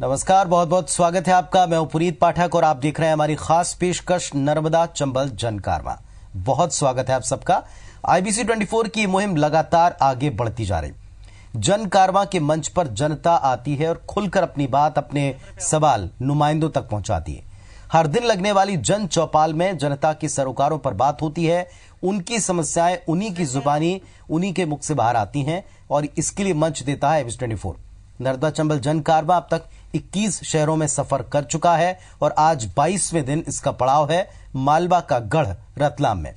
नमस्कार, बहुत बहुत स्वागत है आपका। मैं हूं पुनीत पाठक और आप देख रहे हैं हमारी खास पेशकश नर्मदा चंबल जन कारवां। बहुत स्वागत है आप सबका। IBC 24 की मुहिम लगातार आगे बढ़ती जा रही। जन कारवां के मंच पर जनता आती है और खुलकर अपनी बात, अपने सवाल नुमाइंदों तक पहुंचाती है। हर दिन लगने वाली जन चौपाल में जनता के सरोकारों पर बात होती है। उनकी समस्याएं उन्हीं की जुबानी, उन्हीं के मुख से बाहर आती हैं और इसके लिए मंच देता है IBC 24। नर्मदा चंबल जन कारवां अब तक 21 शहरों में सफर कर चुका है और आज 22वें दिन इसका पड़ाव है मालवा का गढ़ रतलाम में।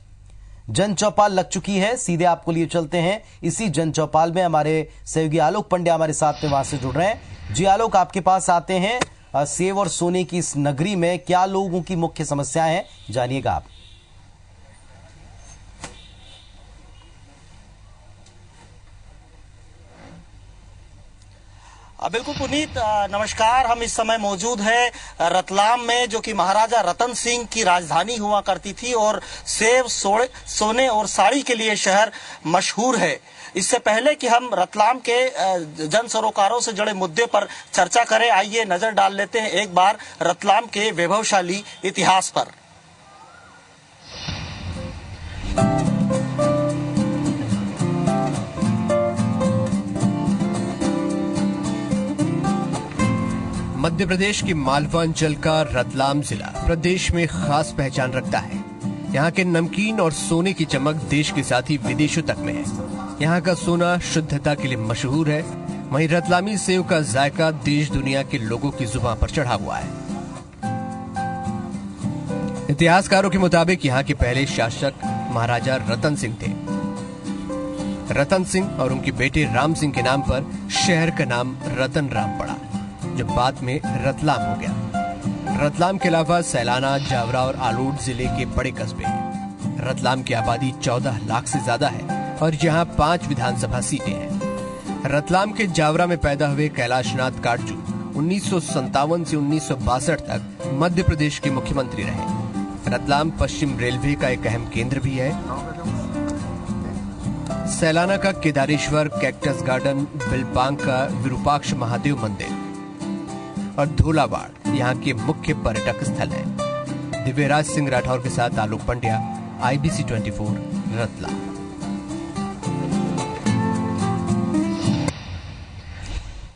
जन चौपाल लग चुकी है, सीधे आपको लिए चलते हैं। इसी जन चौपाल में हमारे सहयोगी आलोक पंड्या हमारे साथ में वहां से जुड़ रहे हैं। जी आलोक, आपके पास आते हैं। सेव और सोने की इस नगरी में क्या लोगों की मुख्य समस्याएं हैं, जानिएगा आप। बिल्कुल पुनीत, नमस्कार। हम इस समय मौजूद हैं रतलाम में, जो कि महाराजा रतन सिंह की राजधानी हुआ करती थी और सेव, सोने और साड़ी के लिए शहर मशहूर है। इससे पहले कि हम रतलाम के जन सरोकारों से जुड़े मुद्दे पर चर्चा करें, आइए नजर डाल लेते हैं एक बार रतलाम के वैभवशाली इतिहास पर। मध्य प्रदेश की मालवा अंचल का रतलाम जिला प्रदेश में खास पहचान रखता है। यहाँ के नमकीन और सोने की चमक देश के साथ ही विदेशों तक में है। यहाँ का सोना शुद्धता के लिए मशहूर है। वहीं रतलामी सेव का जायका देश दुनिया के लोगों की जुबान पर चढ़ा हुआ है। इतिहासकारों के मुताबिक यहाँ के पहले शासक महाराजा रतन सिंह थे। रतन सिंह और उनके बेटे राम सिंह के नाम पर शहर का नाम रतन राम पड़ा, जब बाद में रतलाम हो गया। रतलाम के अलावा सैलाना, जावरा और आलोट जिले के बड़े कस्बे हैं। रतलाम की आबादी 14 लाख से ज्यादा है और यहाँ 5 विधानसभा सीटें हैं। रतलाम के जावरा में पैदा हुए कैलाशनाथ काटजू 1957 से 1962 तक मध्य प्रदेश के मुख्यमंत्री रहे। रतलाम पश्चिम रेलवे का एक अहम केंद्र भी है। सैलाना का केदारेश्वर, कैक्टस गार्डन, बिलपांग का विरूपाक्ष महादेव मंदिर और धोलावाड़ यहाँ के मुख्य पर्यटक स्थल है। दिव्यराज सिंह राठौर के साथ आलोक पंड्या, IBC 24 रतलाम।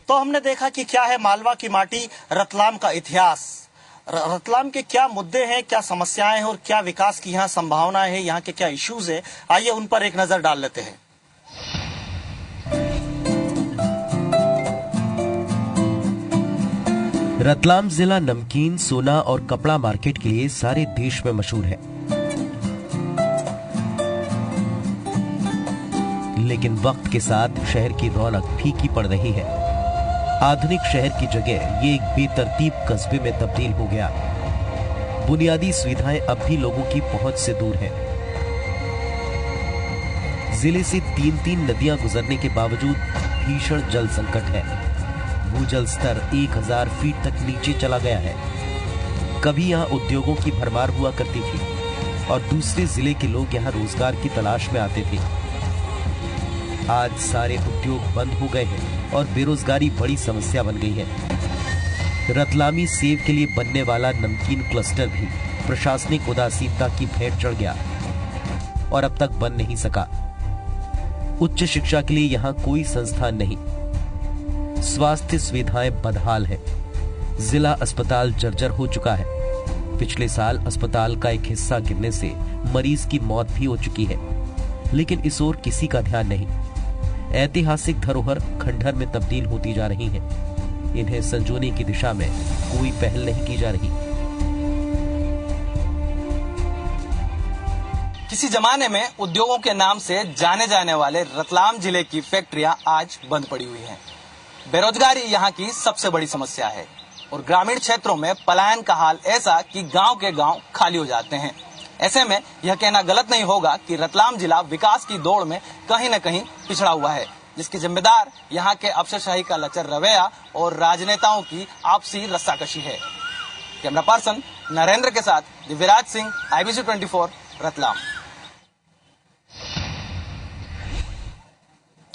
तो हमने देखा कि क्या है मालवा की माटी, रतलाम का इतिहास, रतलाम के क्या मुद्दे हैं, क्या समस्याएं हैं और क्या विकास की यहाँ संभावनाएं हैं, यहाँ के क्या इश्यूज है। आइए उन पर एक नजर डाल लेते हैं। रतलाम जिला नमकीन, सोना और कपड़ा मार्केट के लिए सारे देश में मशहूर है। लेकिन वक्त के साथ शहर की रौनक फीकी पड़ रही है। आधुनिक शहर की जगह ये एक बेतरतीब कस्बे में तब्दील हो गया। बुनियादी सुविधाएं अब भी लोगों की पहुंच से दूर हैं। जिले से 3-3 नदियां गुजरने के बावजूद भीषण जल संकट है। भूजल स्तर 1000 फीट तक नीचे चला गया है। कभी यहाँ उद्योगों की भरमार हुआ करती थी और दूसरे जिले के लोग यहाँ रोजगार की तलाश में आते थे। आज सारे उद्योग बंद हो गए हैं और बेरोजगारी बड़ी समस्या बन गई है। रतलामी सेव के लिए बनने वाला नमकीन क्लस्टर भी प्रशासनिक उदासीनता की भेंट चढ़ गया और अब तक बन नहीं सका। उच्च शिक्षा के लिए यहाँ कोई संस्थान नहीं। स्वास्थ्य सुविधाएं बदहाल है। जिला अस्पताल जर्जर हो चुका है। पिछले साल अस्पताल का एक हिस्सा गिरने से मरीज की मौत भी हो चुकी है, लेकिन इस ओर किसी का ध्यान नहीं। ऐतिहासिक धरोहर खंडहर में तब्दील होती जा रही हैं। इन्हें संजोने की दिशा में कोई पहल नहीं की जा रही। किसी जमाने में उद्योगों के नाम से जाने जाने वाले रतलाम जिले की फैक्ट्रियां आज बंद पड़ी हुई हैं। बेरोजगारी यहाँ की सबसे बड़ी समस्या है और ग्रामीण क्षेत्रों में पलायन का हाल ऐसा कि गांव के गांव खाली हो जाते हैं। ऐसे में यह कहना गलत नहीं होगा कि रतलाम जिला विकास की दौड़ में कहीं न कहीं पिछड़ा हुआ है, जिसके जिम्मेदार यहाँ के अफसरशाही का लचर रवैया और राजनेताओं की आपसी रस्साकशी है। कैमरा पर्सन नरेंद्र के साथ दिव्यराज सिंह, IBC 24 रतलाम।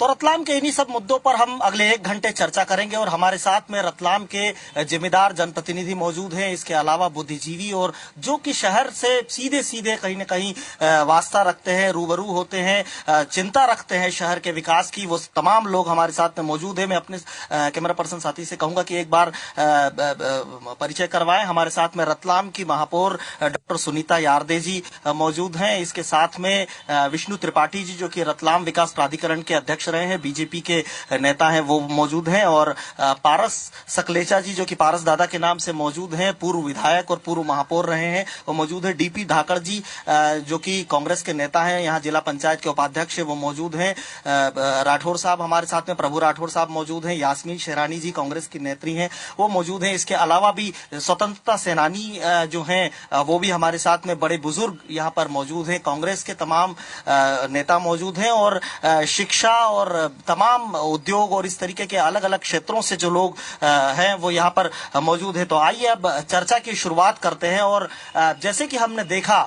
तो रतलाम के इन्हीं सब मुद्दों पर हम अगले 1 घंटे चर्चा करेंगे और हमारे साथ में रतलाम के जिम्मेदार जनप्रतिनिधि मौजूद हैं, इसके अलावा बुद्धिजीवी और जो कि शहर से सीधे सीधे कहीं न कहीं वास्ता रखते हैं, रूबरू होते हैं, चिंता रखते हैं शहर के विकास की, वो तमाम लोग हमारे साथ में मौजूद है। मैं अपने कैमरा पर्सन साथी से कहूंगा कि एक बार परिचय करवाएं। हमारे साथ में रतलाम की महापौर डॉक्टर सुनीता यारदे जी मौजूद हैं, इसके साथ में विष्णु त्रिपाठी जी जो कि रतलाम विकास प्राधिकरण के अध्यक्ष रहे हैं, बीजेपी के नेता हैं, वो मौजूद हैं, और पारस सकलेचा जी जो कि पारस दादा के नाम से मौजूद हैं, पूर्व विधायक और पूर्व महापौर रहे हैं, वो मौजूद है। डीपी धाकड़ जी जो कि कांग्रेस के नेता हैं, यहाँ जिला पंचायत के उपाध्यक्ष है, वो मौजूद हैं। राठौर साहब हमारे साथ में, प्रभु राठौर साहब मौजूद हैं। यास्मीन शेरानी जी कांग्रेस की नेत्री हैं, वो मौजूद हैं। इसके अलावा भी स्वतंत्रता सेनानी जो हैं वो भी हमारे साथ में, बड़े बुजुर्ग यहाँ पर मौजूद हैं, कांग्रेस के तमाम नेता मौजूद हैं, और शिक्षा और तमाम उद्योग और इस तरीके के अलग अलग क्षेत्रों से जो लोग हैं वो यहाँ पर मौजूद है। तो आइए अब चर्चा की शुरुआत करते हैं। और जैसे कि हमने देखा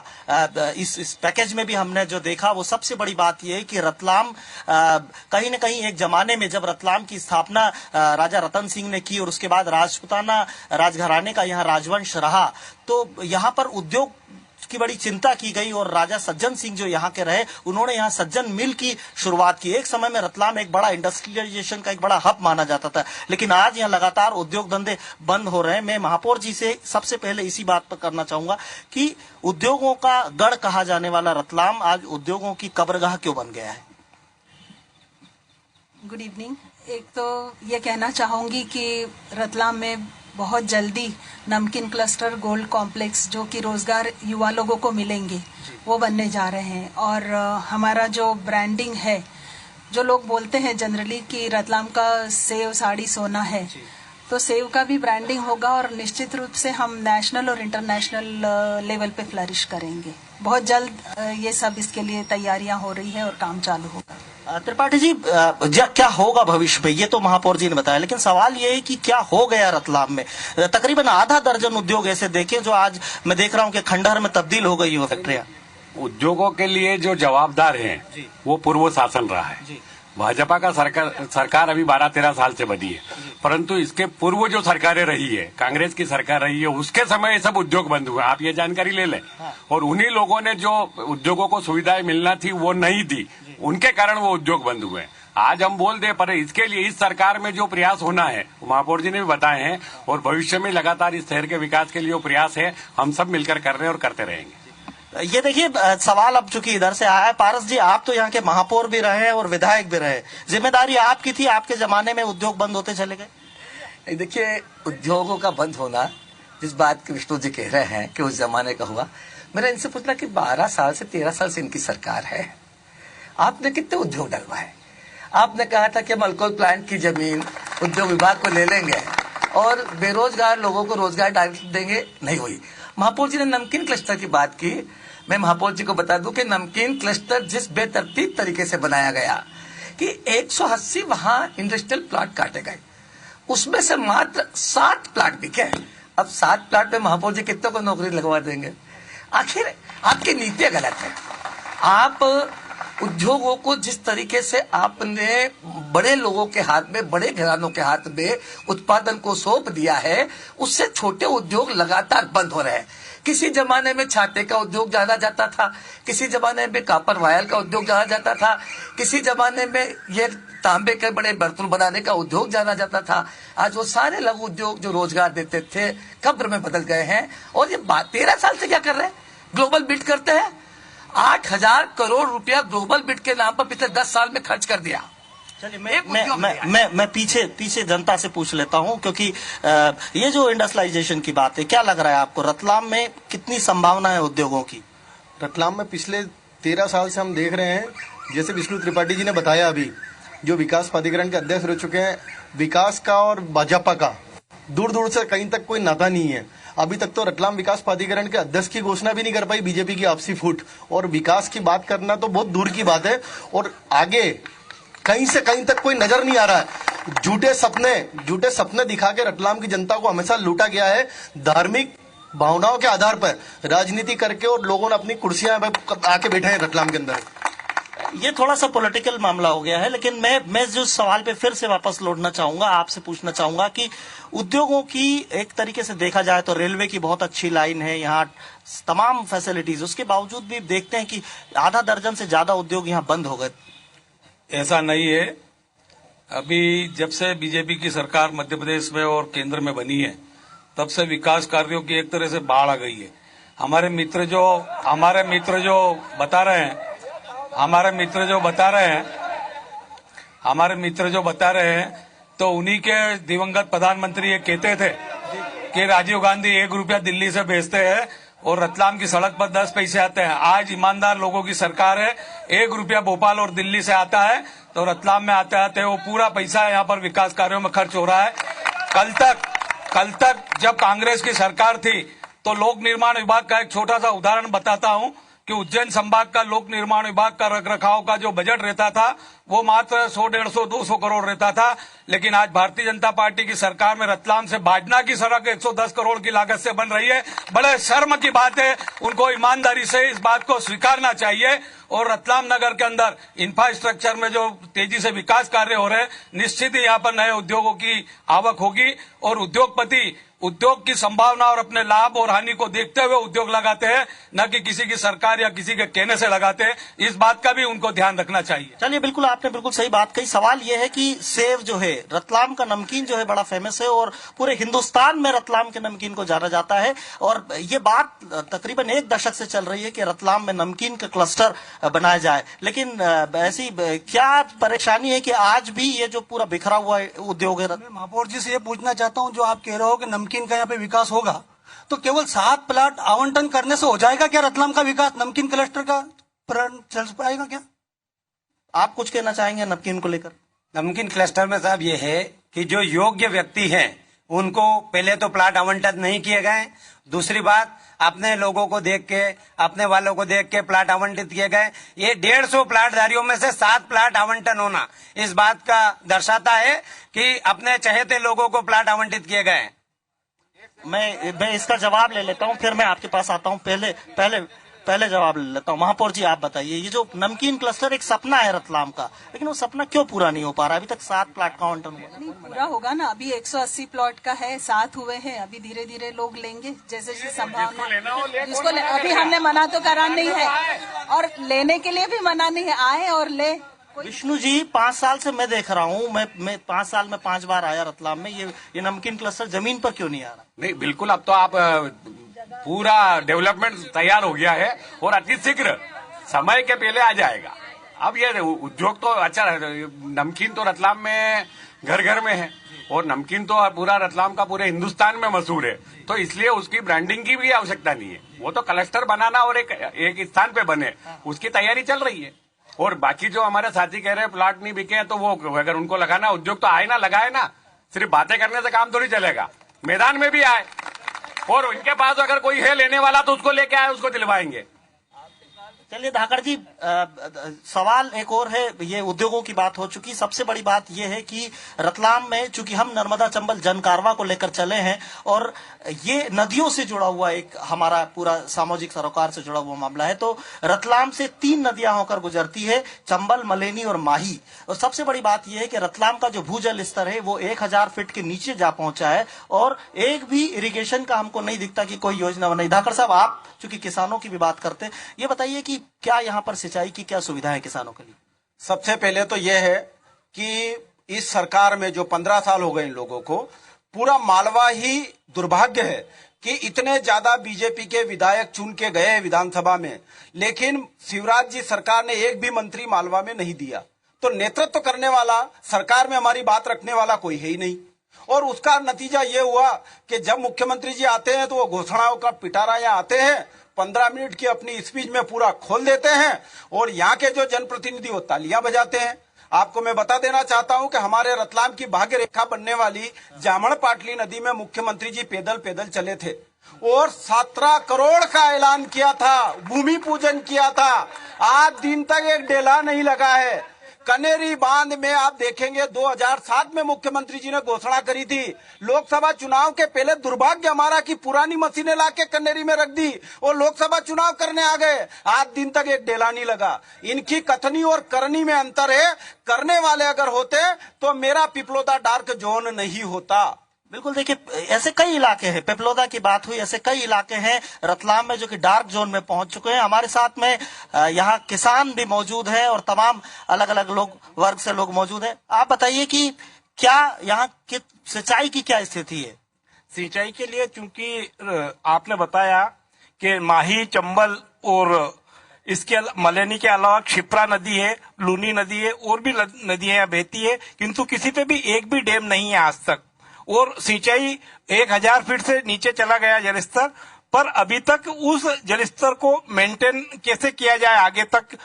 इस पैकेज में भी हमने जो देखा, वो सबसे बड़ी बात यह है कि रतलाम कहीं न कहीं एक जमाने में जब रतलाम की स्थापना राजा रतन सिंह ने की और उसके बाद राजपूताना राजघराने का यहाँ राजवंश रहा, तो यहाँ पर उद्योग की बड़ी चिंता की गई और राजा सज्जन सिंह जो यहाँ के रहे, उन्होंने यहाँ सज्जन मिल की शुरुआत की। एक समय में रतलाम एक बड़ा इंडस्ट्रियलाइजेशन का एक बड़ा हब माना जाता था, लेकिन आज यहाँ लगातार उद्योग धंधे बंद हो रहे हैं। मैं महापौर जी से सबसे पहले इसी बात पर करना चाहूंगा कि उद्योगों का गढ़ कहा जाने वाला रतलाम आज उद्योगों की कब्रगाह क्यों बन गया है? Good evening. एक तो ये कहना चाहूंगी कि रतलाम में बहुत जल्दी नमकीन क्लस्टर गोल्ड कॉम्प्लेक्स जो कि रोजगार युवा लोगों को मिलेंगे वो बनने जा रहे हैं। और हमारा जो ब्रांडिंग है, जो लोग बोलते हैं जनरली कि रतलाम का सेव साड़ी सोना है, तो सेव का भी ब्रांडिंग होगा और निश्चित रूप से हम नेशनल और इंटरनेशनल लेवल पे फ्लरिश करेंगे। बहुत जल्द ये सब इसके लिए तैयारियां हो रही है और काम चालू होगा। त्रिपाठी जी, क्या होगा भविष्य में, ये तो महापौर जी ने बताया, लेकिन सवाल ये है कि क्या हो गया रतलाम में? तकरीबन आधा दर्जन उद्योग ऐसे देखे जो आज मैं देख रहा हूँ कि खंडहर में तब्दील हो गई वो फैक्ट्रियां। उद्योगों के लिए जो जवाबदार हैं वो पूर्व शासन रहा है। भाजपा का सरकार अभी 12-13 साल से बनी है, परंतु इसके पूर्व जो सरकारें रही है, कांग्रेस की सरकार रही है, उसके समय ये सब उद्योग बंद हुए। आप ये जानकारी ले लें। और उन्हीं लोगों ने जो उद्योगों को सुविधाएं मिलना थी वो नहीं दी, उनके कारण वो उद्योग बंद हुए। आज हम बोल दे, पर इसके लिए इस सरकार में जो प्रयास होना है, महापौर जी ने भी बताए हैं, और भविष्य में लगातार इस शहर के विकास के लिए जो प्रयास है, हम सब मिलकर कर रहे हैं और करते रहेंगे। ये देखिए, सवाल अब चूंकि इधर से आया है, पारस जी आप तो यहाँ के महापौर भी रहे और विधायक भी रहे, जिम्मेदारी आपकी थी, आपके जमाने में उद्योग बंद होते चले गए। देखिए, उद्योगों का बंद होना जिस बात की विष्णु जी कह रहे हैं कि उस जमाने का हुआ, मेरा इनसे पूछना कि 12 साल से 13 साल से इनकी सरकार है, आपने कितने उद्योग डलवाए? आपने कहा था कि हम अल्कोहल प्लांट की जमीन उद्योग विभाग को ले लेंगे और बेरोजगार लोगों को रोजगार डायरेक्ट देंगे, नहीं हुई। महापौर जी ने नमकीन क्लस्टर की बात की। मैं महापौर जी को बता दूं कि नमकीन क्लस्टर जिस बेतरतीब तरीके से बनाया गया कि 180 वहां इंडस्ट्रियल प्लांट काटे गए, उसमें से मात्र 7 प्लांट बिके। अब 7 प्लांट में महापौर जी कितनों को नौकरी लगवा देंगे? आखिर आपकी नीति गलत है। आप उद्योगों को जिस तरीके से आपने बड़े लोगों के हाथ में, बड़े घरानों के हाथ में उत्पादन को सौंप दिया है, उससे छोटे उद्योग लगातार बंद हो रहे हैं। किसी जमाने में छाते का उद्योग जाना जाता था, किसी जमाने में कापर वायल का उद्योग जाना जाता था, किसी जमाने में ये तांबे के बड़े बर्तन बनाने का उद्योग जाना जाता था। आज वो सारे लघु उद्योग जो रोजगार देते थे कब्र में बदल गए हैं। और ये 13 साल से क्या कर रहे हैं? ग्लोबल बिड करते हैं। 8,000 करोड़ रुपया ग्लोबल बिड के नाम पर पिछले 10 साल में खर्च कर दिया। चलिए मैं पीछे जनता से पूछ लेता हूं, क्योंकि ये जो इंडस्ट्रियलाइजेशन की बात है, क्या लग रहा है आपको रतलाम में कितनी संभावना है उद्योगों की? रतलाम में पिछले 13 साल से हम देख रहे हैं, जैसे विष्णु त्रिपाठी जी ने बताया, अभी जो विकास प्राधिकरण के अध्यक्ष रह चुके हैं, विकास का और भाजपा का दूर दूर से कहीं तक कोई नाता नहीं है। अभी तक तो रतलाम विकास प्राधिकरण के अध्यक्ष की घोषणा भी नहीं कर पाई बीजेपी की आपसी फूट, और विकास की बात करना तो बहुत दूर की बात है। और आगे कहीं से कहीं तक कोई नजर नहीं आ रहा है। झूठे सपने दिखा के रतलाम की जनता को हमेशा लूटा गया है। धार्मिक भावनाओं के आधार पर राजनीति करके और लोगों ने अपनी कुर्सियां आके बैठे हैं रतलाम के अंदर। ये थोड़ा सा पॉलिटिकल मामला हो गया है, लेकिन मैं जो सवाल पे फिर से वापस लौटना चाहूंगा, आपसे पूछना चाहूंगा कि उद्योगों की एक तरीके से देखा जाए तो रेलवे की बहुत अच्छी लाइन है, यहाँ तमाम फैसिलिटीज, उसके बावजूद भी देखते हैं कि आधा दर्जन से ज्यादा उद्योग यहाँ बंद हो गए। ऐसा नहीं है। अभी जब से बीजेपी की सरकार मध्य प्रदेश में और केंद्र में बनी है, तब से विकास कार्यों की एक तरह से बाढ़ आ गई है। हमारे मित्र जो बता रहे हैं तो उन्हीं के दिवंगत प्रधानमंत्री ये कहते थे कि राजीव गांधी 1 रुपया दिल्ली से भेजते हैं और रतलाम की सड़क पर 10 पैसे आते हैं। आज ईमानदार लोगों की सरकार है, 1 रुपया भोपाल और दिल्ली से आता है तो रतलाम में आते आते वो पूरा पैसा यहाँ पर विकास कार्यों में खर्च हो रहा है। कल तक जब कांग्रेस की सरकार थी तो लोक निर्माण विभाग का एक छोटा सा उदाहरण बताता हूं कि उज्जैन संभाग का लोक निर्माण विभाग का रखरखाव का जो बजट रहता था वो मात्र 100, 150, 200 करोड़ रहता था। लेकिन आज भारतीय जनता पार्टी की सरकार में रतलाम से बाजना की सड़क 110 करोड़ की लागत से बन रही है। बड़े शर्म की बात है, उनको ईमानदारी से इस बात को स्वीकारना चाहिए। और रतलाम नगर के अंदर इंफ्रास्ट्रक्चर में जो तेजी से विकास कार्य हो रहे हैं, निश्चित ही यहाँ पर नए उद्योगों की आवक होगी और उद्योगपति उद्योग की संभावना और अपने लाभ और हानि को देखते हुए उद्योग लगाते हैं, न कि किसी की सरकार या किसी के कहने से लगाते हैं। इस बात का भी उनको ध्यान रखना चाहिए। चलिए, बिल्कुल आपने बिल्कुल सही बात कही। सवाल यह है कि सेव जो है, रतलाम का नमकीन जो है बड़ा फेमस है और पूरे हिंदुस्तान में रतलाम के नमकीन को जाना जाता है और ये बात तकरीबन 1 दशक से चल रही है कि रतलाम में नमकीन का क्लस्टर बनाया जाए। लेकिन ऐसी क्या परेशानी है कि आज भी ये जो पूरा बिखरा हुआ उद्योग है? महापौर जी से ये पूछना चाहता हूँ, जो आप कह रहे हो कि नमकीन का यहाँ पे विकास होगा, तो केवल 7 प्लाट आवंटन करने से हो जाएगा क्या रतलाम का विकास? नमकीन क्लस्टर का प्रण चल पाएगा क्या? आप कुछ कहना चाहेंगे नमकीन को लेकर? नमकीन क्लस्टर में साहब ये है कि जो योग्य व्यक्ति हैं उनको पहले तो प्लाट आवंटन नहीं किए गए। दूसरी बात, अपने लोगों को देख के, अपने वालों को देख के प्लाट आवंटित किए गए। ये 150 प्लाटधारियों में से 7 प्लाट आवंटन होना इस बात का दर्शाता है कि अपने चहेते लोगों को प्लाट आवंटित किए गए। मैं इसका जवाब ले लेता हूं, फिर मैं आपके पास आता हूं। पहले जवाब ले लेता हूं। महापौर जी, आप बताइए, ये जो नमकीन क्लस्टर एक सपना है रतलाम का, लेकिन वो सपना क्यों पूरा नहीं हो पा रहा? अभी तक 7 प्लाट का आवंटन हुआ नहीं, पूरा होगा ना। अभी 180 प्लॉट का है, 7 हुए हैं। अभी धीरे धीरे लोग लेंगे जैसे संभावना। जिसको अभी हमने मना तो करा नहीं है और लेने के लिए भी मना नहीं है, आए और ले। विष्णु जी, 5 साल से मैं देख रहा हूँ, मैं 5 साल में 5 बार आया रतलाम में। ये नमकीन क्लस्टर जमीन पर क्यों नहीं आ रहा? नहीं, बिल्कुल, अब तो आप पूरा डेवलपमेंट तैयार हो गया है और अति शीघ्र समय के पहले आ जाएगा। अब ये उद्योग तो अच्छा, नमकीन तो रतलाम में घर घर में है और नमकीन तो पूरा रतलाम का पूरे हिंदुस्तान में मशहूर है, तो इसलिए उसकी ब्रांडिंग की भी आवश्यकता नहीं है। वो तो क्लस्टर बनाना और एक स्थान पे बने, उसकी तैयारी चल रही है। और बाकी जो हमारे साथी कह रहे हैं प्लाट नहीं बिके हैं, तो वो अगर उनको लगाना उद्योग तो आए ना, लगाए ना। सिर्फ बातें करने से काम थोड़ी चलेगा, मैदान में भी आए और उनके पास अगर कोई है लेने वाला तो उसको लेके आए, उसको दिलवाएंगे। चलिए धाकड़ जी, सवाल एक और है। ये उद्योगों की बात हो चुकी, सबसे बड़ी बात ये है कि रतलाम में चूंकि हम नर्मदा चंबल जनकारवा को लेकर चले हैं और ये नदियों से जुड़ा हुआ एक हमारा पूरा सामाजिक सरोकार से जुड़ा हुआ मामला है, तो रतलाम से 3 नदियां होकर गुजरती है, चंबल, मलेनी और माही। और सबसे बड़ी बात यह है कि रतलाम का जो भूजल स्तर है वो 1000 फीट के नीचे जा पहुंचा है और एक भी इरिगेशन का हमको नहीं दिखता कि कोई योजना बनाई। धाकड़ साहब, आप चूंकि किसानों की भी बात करते हैं, ये बताइए कि क्या यहाँ पर सिंचाई की क्या सुविधा है किसानों के लिए? सबसे पहले तो यह है कि इस सरकार में जो 15 साल हो गए इन लोगों को, पूरा मालवा ही दुर्भाग्य है कि इतने ज्यादा बीजेपी के विधायक चुन के गए हैं विधानसभा में, लेकिन शिवराज जी सरकार ने एक भी मंत्री मालवा में नहीं दिया। तो नेतृत्व करने वाला, सरकार में हमारी बात रखने वाला कोई है ही नहीं। और उसका नतीजा ये हुआ कि जब मुख्यमंत्री जी आते हैं तो वो घोषणाओं का पिटारा यहाँ आते हैं, 15 मिनट की अपनी स्पीच में पूरा खोल देते हैं और यहाँ के जो जनप्रतिनिधि वो तालियां बजाते हैं। आपको मैं बता देना चाहता हूं कि हमारे रतलाम की भाग्य रेखा बनने वाली जामण पाटली नदी में मुख्यमंत्री जी पैदल पैदल चले थे और 17 करोड़ का ऐलान किया था, भूमि पूजन किया था। आज दिन तक एक डेला नहीं लगा है। कनेरी बांध में आप देखेंगे 2007 में मुख्यमंत्री जी ने घोषणा करी थी। लोकसभा चुनाव के पहले दुर्भाग्य हमारा कि पुरानी मशीनें लाके कनेरी में रख दी और लोकसभा चुनाव करने आ गए। आज दिन तक एक डेला नहीं लगा। इनकी कथनी और करनी में अंतर है। करने वाले अगर होते तो मेरा पिपलोदा डार्क जोन नहीं होता। बिल्कुल, देखिए ऐसे कई इलाके हैं, पिपलोदा की बात हुई, ऐसे कई इलाके हैं रतलाम में जो कि डार्क जोन में पहुंच चुके हैं। हमारे साथ में यहाँ किसान भी मौजूद है और तमाम अलग अलग वर्ग से लोग मौजूद हैं। आप बताइए कि क्या यहाँ की सिंचाई की क्या स्थिति है? सिंचाई के लिए चूंकि आपने बताया कि माही, चंबल और इसके मलेनी के अलावा क्षिप्रा नदी है, लूनी नदी है और भी नदियां बहती है, किंतु किसी पे भी एक भी डैम नहीं है आज तक। और सिंचाई 1000 फीट से नीचे चला गया जलस्तर, पर अभी तक उस जलस्तर को मेंटेन कैसे किया जाए, आगे तक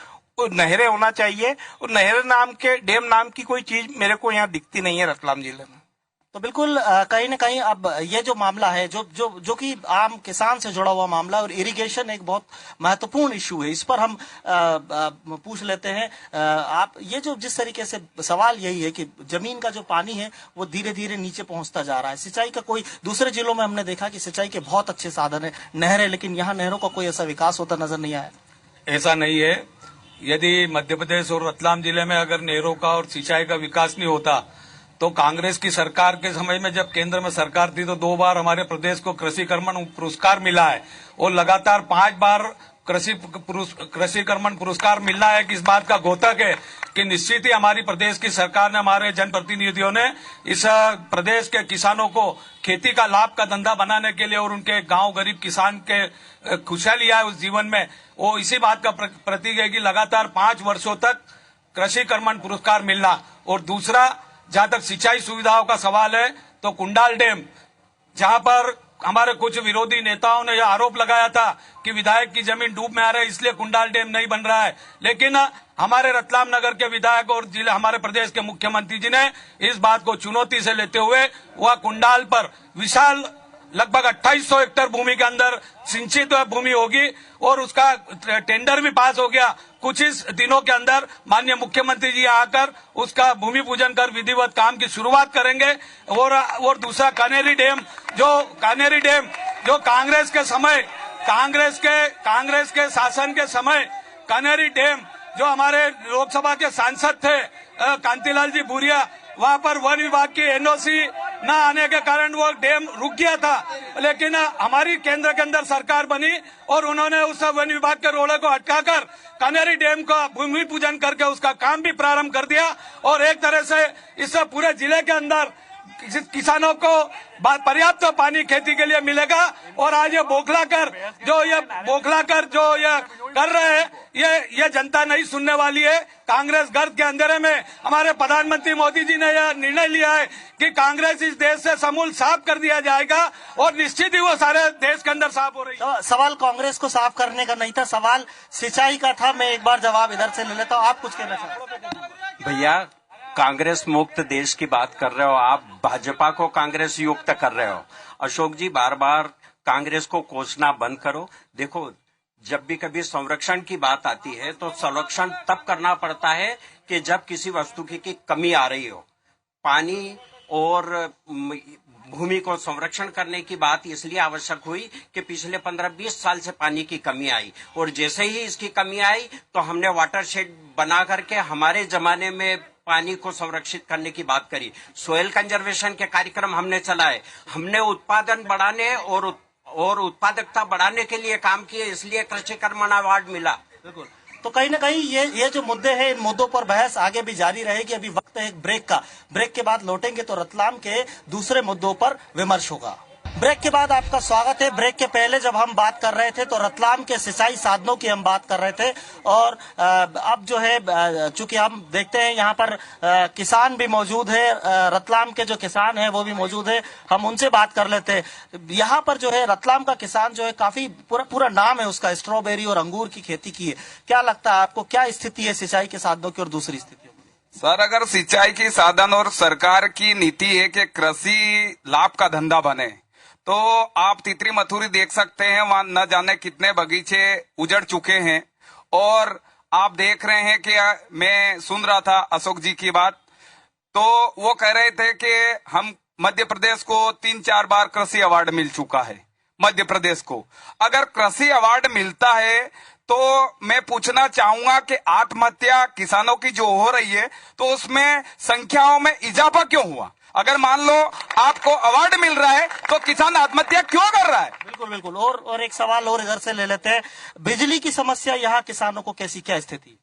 नहरें होना चाहिए। और नहर नाम के, डैम नाम की कोई चीज मेरे को यहाँ दिखती नहीं है रतलाम जिले में। तो बिल्कुल कहीं ना कहीं अब ये जो मामला है जो कि आम किसान से जुड़ा हुआ मामला और इरिगेशन एक बहुत महत्वपूर्ण इशू है, इस पर हम पूछ लेते हैं। आप ये जो जिस तरीके से सवाल यही है कि जमीन का जो पानी है वो धीरे धीरे नीचे पहुंचता जा रहा है। सिंचाई का कोई, दूसरे जिलों में हमने देखा कि सिंचाई के बहुत अच्छे साधन है, नहरें, लेकिन यहाँ नहरों का कोई ऐसा विकास होता नजर नहीं आया। ऐसा नहीं है। यदि मध्य प्रदेश और रतलाम जिले में अगर नहरों का और सिंचाई का विकास नहीं होता तो कांग्रेस की सरकार के समय में जब केंद्र में सरकार थी तो 2 बार हमारे प्रदेश को कृषि कर्मण पुरस्कार मिला है और लगातार 5 बार कृषि कर्मण पुरस्कार मिलना है कि इस बात का द्योतक है कि निश्चित ही हमारी प्रदेश की सरकार ने, हमारे जनप्रतिनिधियों ने इस प्रदेश के किसानों को खेती का लाभ का धंधा बनाने के लिए और उनके गांव गरीब किसान के खुशहाली है उस जीवन में, वो इसी बात का प्रतीक है कि लगातार 5 वर्षों तक कृषि कर्मण पुरस्कार मिलना। और दूसरा, जहां तक सिंचाई सुविधाओं का सवाल है तो कुंडाल डैम, जहां पर हमारे कुछ विरोधी नेताओं ने यह आरोप लगाया था कि विधायक की जमीन डूब में आ रही है इसलिए कुंडाल डैम नहीं बन रहा है, लेकिन हमारे रतलाम नगर के विधायक और जिले हमारे प्रदेश के मुख्यमंत्री जी ने इस बात को चुनौती से लेते हुए वह कुंडाल पर विशाल लगभग 2800 हेक्टेयर भूमि के अंदर सिंचित भूमि होगी और उसका टेंडर भी पास हो गया। कुछ इस दिनों के अंदर माननीय मुख्यमंत्री जी आकर उसका भूमि पूजन कर विधिवत काम की शुरुआत करेंगे। और दूसरा कानेरी डैम जो कांग्रेस के शासन के समय कानेरी डैम जो हमारे लोकसभा के सांसद थे कांतिलाल जी भूरिया, वहां पर वन विभाग की एनओसी न आने के कारण वो डैम रुक गया था, लेकिन हमारी केंद्र के अंदर सरकार बनी और उन्होंने उस वन विभाग के रोड़े को हटकाकर कानेरी डैम का भूमि पूजन करके उसका काम भी प्रारंभ कर दिया। और एक तरह से इस पूरे जिले के अंदर किसानों को पर्याप्त पानी खेती के लिए मिलेगा। और आज ये बौखलाकर जो ये कर रहे हैं ये जनता नहीं सुनने वाली है। कांग्रेस गर्द के अंधेरे में हमारे प्रधानमंत्री मोदी जी ने यह निर्णय लिया है कि कांग्रेस इस देश से समूल साफ कर दिया जाएगा और निश्चित ही वो सारे देश के अंदर साफ हो रही है। तो सवाल कांग्रेस को साफ करने का नहीं था, सवाल सिंचाई का था। मैं एक बार जवाब इधर से ले लेता हूँ, आप कुछ कहना चाहते? भैया, कांग्रेस मुक्त देश की बात कर रहे हो आप, भाजपा को कांग्रेस युक्त कर रहे हो। अशोक जी, बार बार कांग्रेस को कोसना बंद करो। देखो, जब भी कभी संरक्षण की बात आती है तो संरक्षण तब करना पड़ता है कि जब किसी वस्तु की कमी आ रही हो। पानी और भूमि को संरक्षण करने की बात इसलिए आवश्यक हुई कि पिछले 15-20 साल से पानी की कमी आई और जैसे ही इसकी कमी आई तो हमने वाटरशेड बना करके हमारे जमाने में पानी को संरक्षित करने की बात करी। सोयल कंजर्वेशन के कार्यक्रम हमने चलाए, हमने उत्पादन बढ़ाने और उत्पादकता बढ़ाने के लिए काम किए, इसलिए कृषि कर्मण अवार्ड मिला। तो कहीं ना कहीं ये जो मुद्दे हैं, इन मुद्दों पर बहस आगे भी जारी रहेगी। अभी वक्त है एक ब्रेक का। ब्रेक के बाद लौटेंगे तो रतलाम के दूसरे मुद्दों पर विमर्श होगा। ब्रेक के बाद आपका स्वागत है। ब्रेक के पहले जब हम बात कर रहे थे तो रतलाम के सिंचाई साधनों की हम बात कर रहे थे और अब जो है चूंकि हम देखते हैं यहाँ पर किसान भी मौजूद है, रतलाम के जो किसान है वो भी मौजूद है, हम उनसे बात कर लेते हैं। यहाँ पर जो है रतलाम का किसान जो है काफी पूरा नाम है उसका, स्ट्रॉबेरी और अंगूर की खेती की है। क्या लगता है आपको, क्या स्थिति है सिंचाई के साधनों की और दूसरी स्थितियों की? सर, अगर सिंचाई की साधन और सरकार की नीति है कि कृषि लाभ का धंधा बने तो आप तितरी मथुरी देख सकते हैं, वहां न जाने कितने बगीचे उजड़ चुके हैं और आप देख रहे हैं कि मैं सुन रहा था अशोक जी की बात, तो वो कह रहे थे कि हम मध्य प्रदेश को 3-4 बार कृषि अवार्ड मिल चुका है। मध्य प्रदेश को अगर कृषि अवार्ड मिलता है तो मैं पूछना चाहूंगा कि आत्महत्या किसानों की जो हो रही है तो उसमें संख्याओं में इजाफा क्यों हुआ? अगर मान लो आपको अवार्ड मिल रहा है तो किसान आत्महत्या क्यों कर रहा है? बिल्कुल बिल्कुल। और एक सवाल और इधर से ले लेते हैं। बिजली की समस्या यहाँ किसानों को कैसी क्या स्थिति?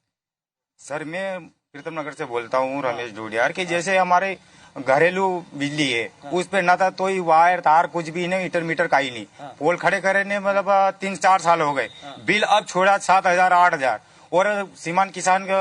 सर मैं प्रीतम नगर से बोलता हूँ, रमेश ढूंढियार, कि जैसे हमारे घरेलू बिजली है उस पे ना था तो वायर तार कुछ भी नहीं, मीटर का ही नहीं, पोल खड़े करे ने मतलब 3-4 साल हो गए। बिल अब छोड़ा 7,000-8,000। और सीमांत किसान का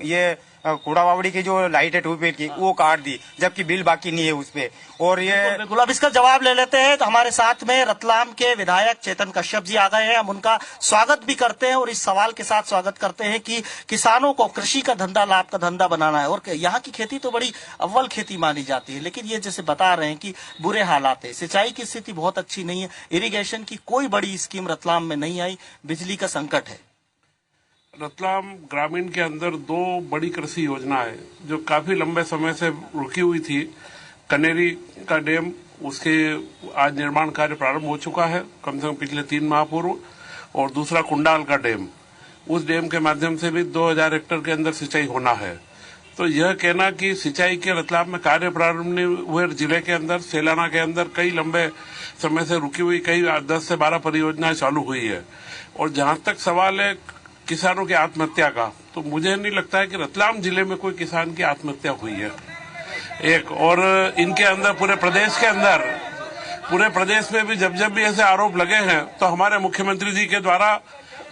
ये कूड़ा बावड़ी की जो लाइट है ट्यूबवेल की वो काट दी, जबकि बिल बाकी नहीं है उस पे। और ये बिल्कुल। अब इसका जवाब ले लेते हैं। तो हमारे साथ में रतलाम के विधायक चेतन कश्यप जी आ गए हैं। हम उनका स्वागत भी करते हैं और इस सवाल के साथ स्वागत करते हैं कि किसानों को कृषि का धंधा लाभ का धंधा बनाना है। और यहाँ की खेती तो बड़ी अव्वल खेती मानी जाती है, लेकिन ये जैसे बता रहे हैं कि बुरे हालात है, सिंचाई की स्थिति बहुत अच्छी नहीं है, इरिगेशन की कोई बड़ी स्कीम रतलाम में नहीं आई, बिजली का संकट है। रतलाम ग्रामीण के अंदर 2 बड़ी कृषि योजना है जो काफी लंबे समय से रुकी हुई थी। कनेरी का डैम, उसके आज निर्माण कार्य प्रारंभ हो चुका है कम से कम पिछले 3 माह पूर्व। और दूसरा कुंडाल का डैम, उस डैम के माध्यम से भी 2,000 हेक्टेयर के अंदर सिंचाई होना है। तो यह कहना कि सिंचाई के रतलाम में कार्य प्रारंभ नहीं हुए, जिले के अंदर सेलाना के अंदर कई लंबे समय से रुकी हुई कई 10 से 12 परियोजनाएं चालू हुई है। और जहां तक सवाल है किसानों की आत्महत्या का, तो मुझे नहीं लगता है कि रतलाम जिले में कोई किसान की आत्महत्या हुई है। एक और इनके अंदर पूरे प्रदेश में भी जब भी ऐसे आरोप लगे हैं तो हमारे मुख्यमंत्री जी के द्वारा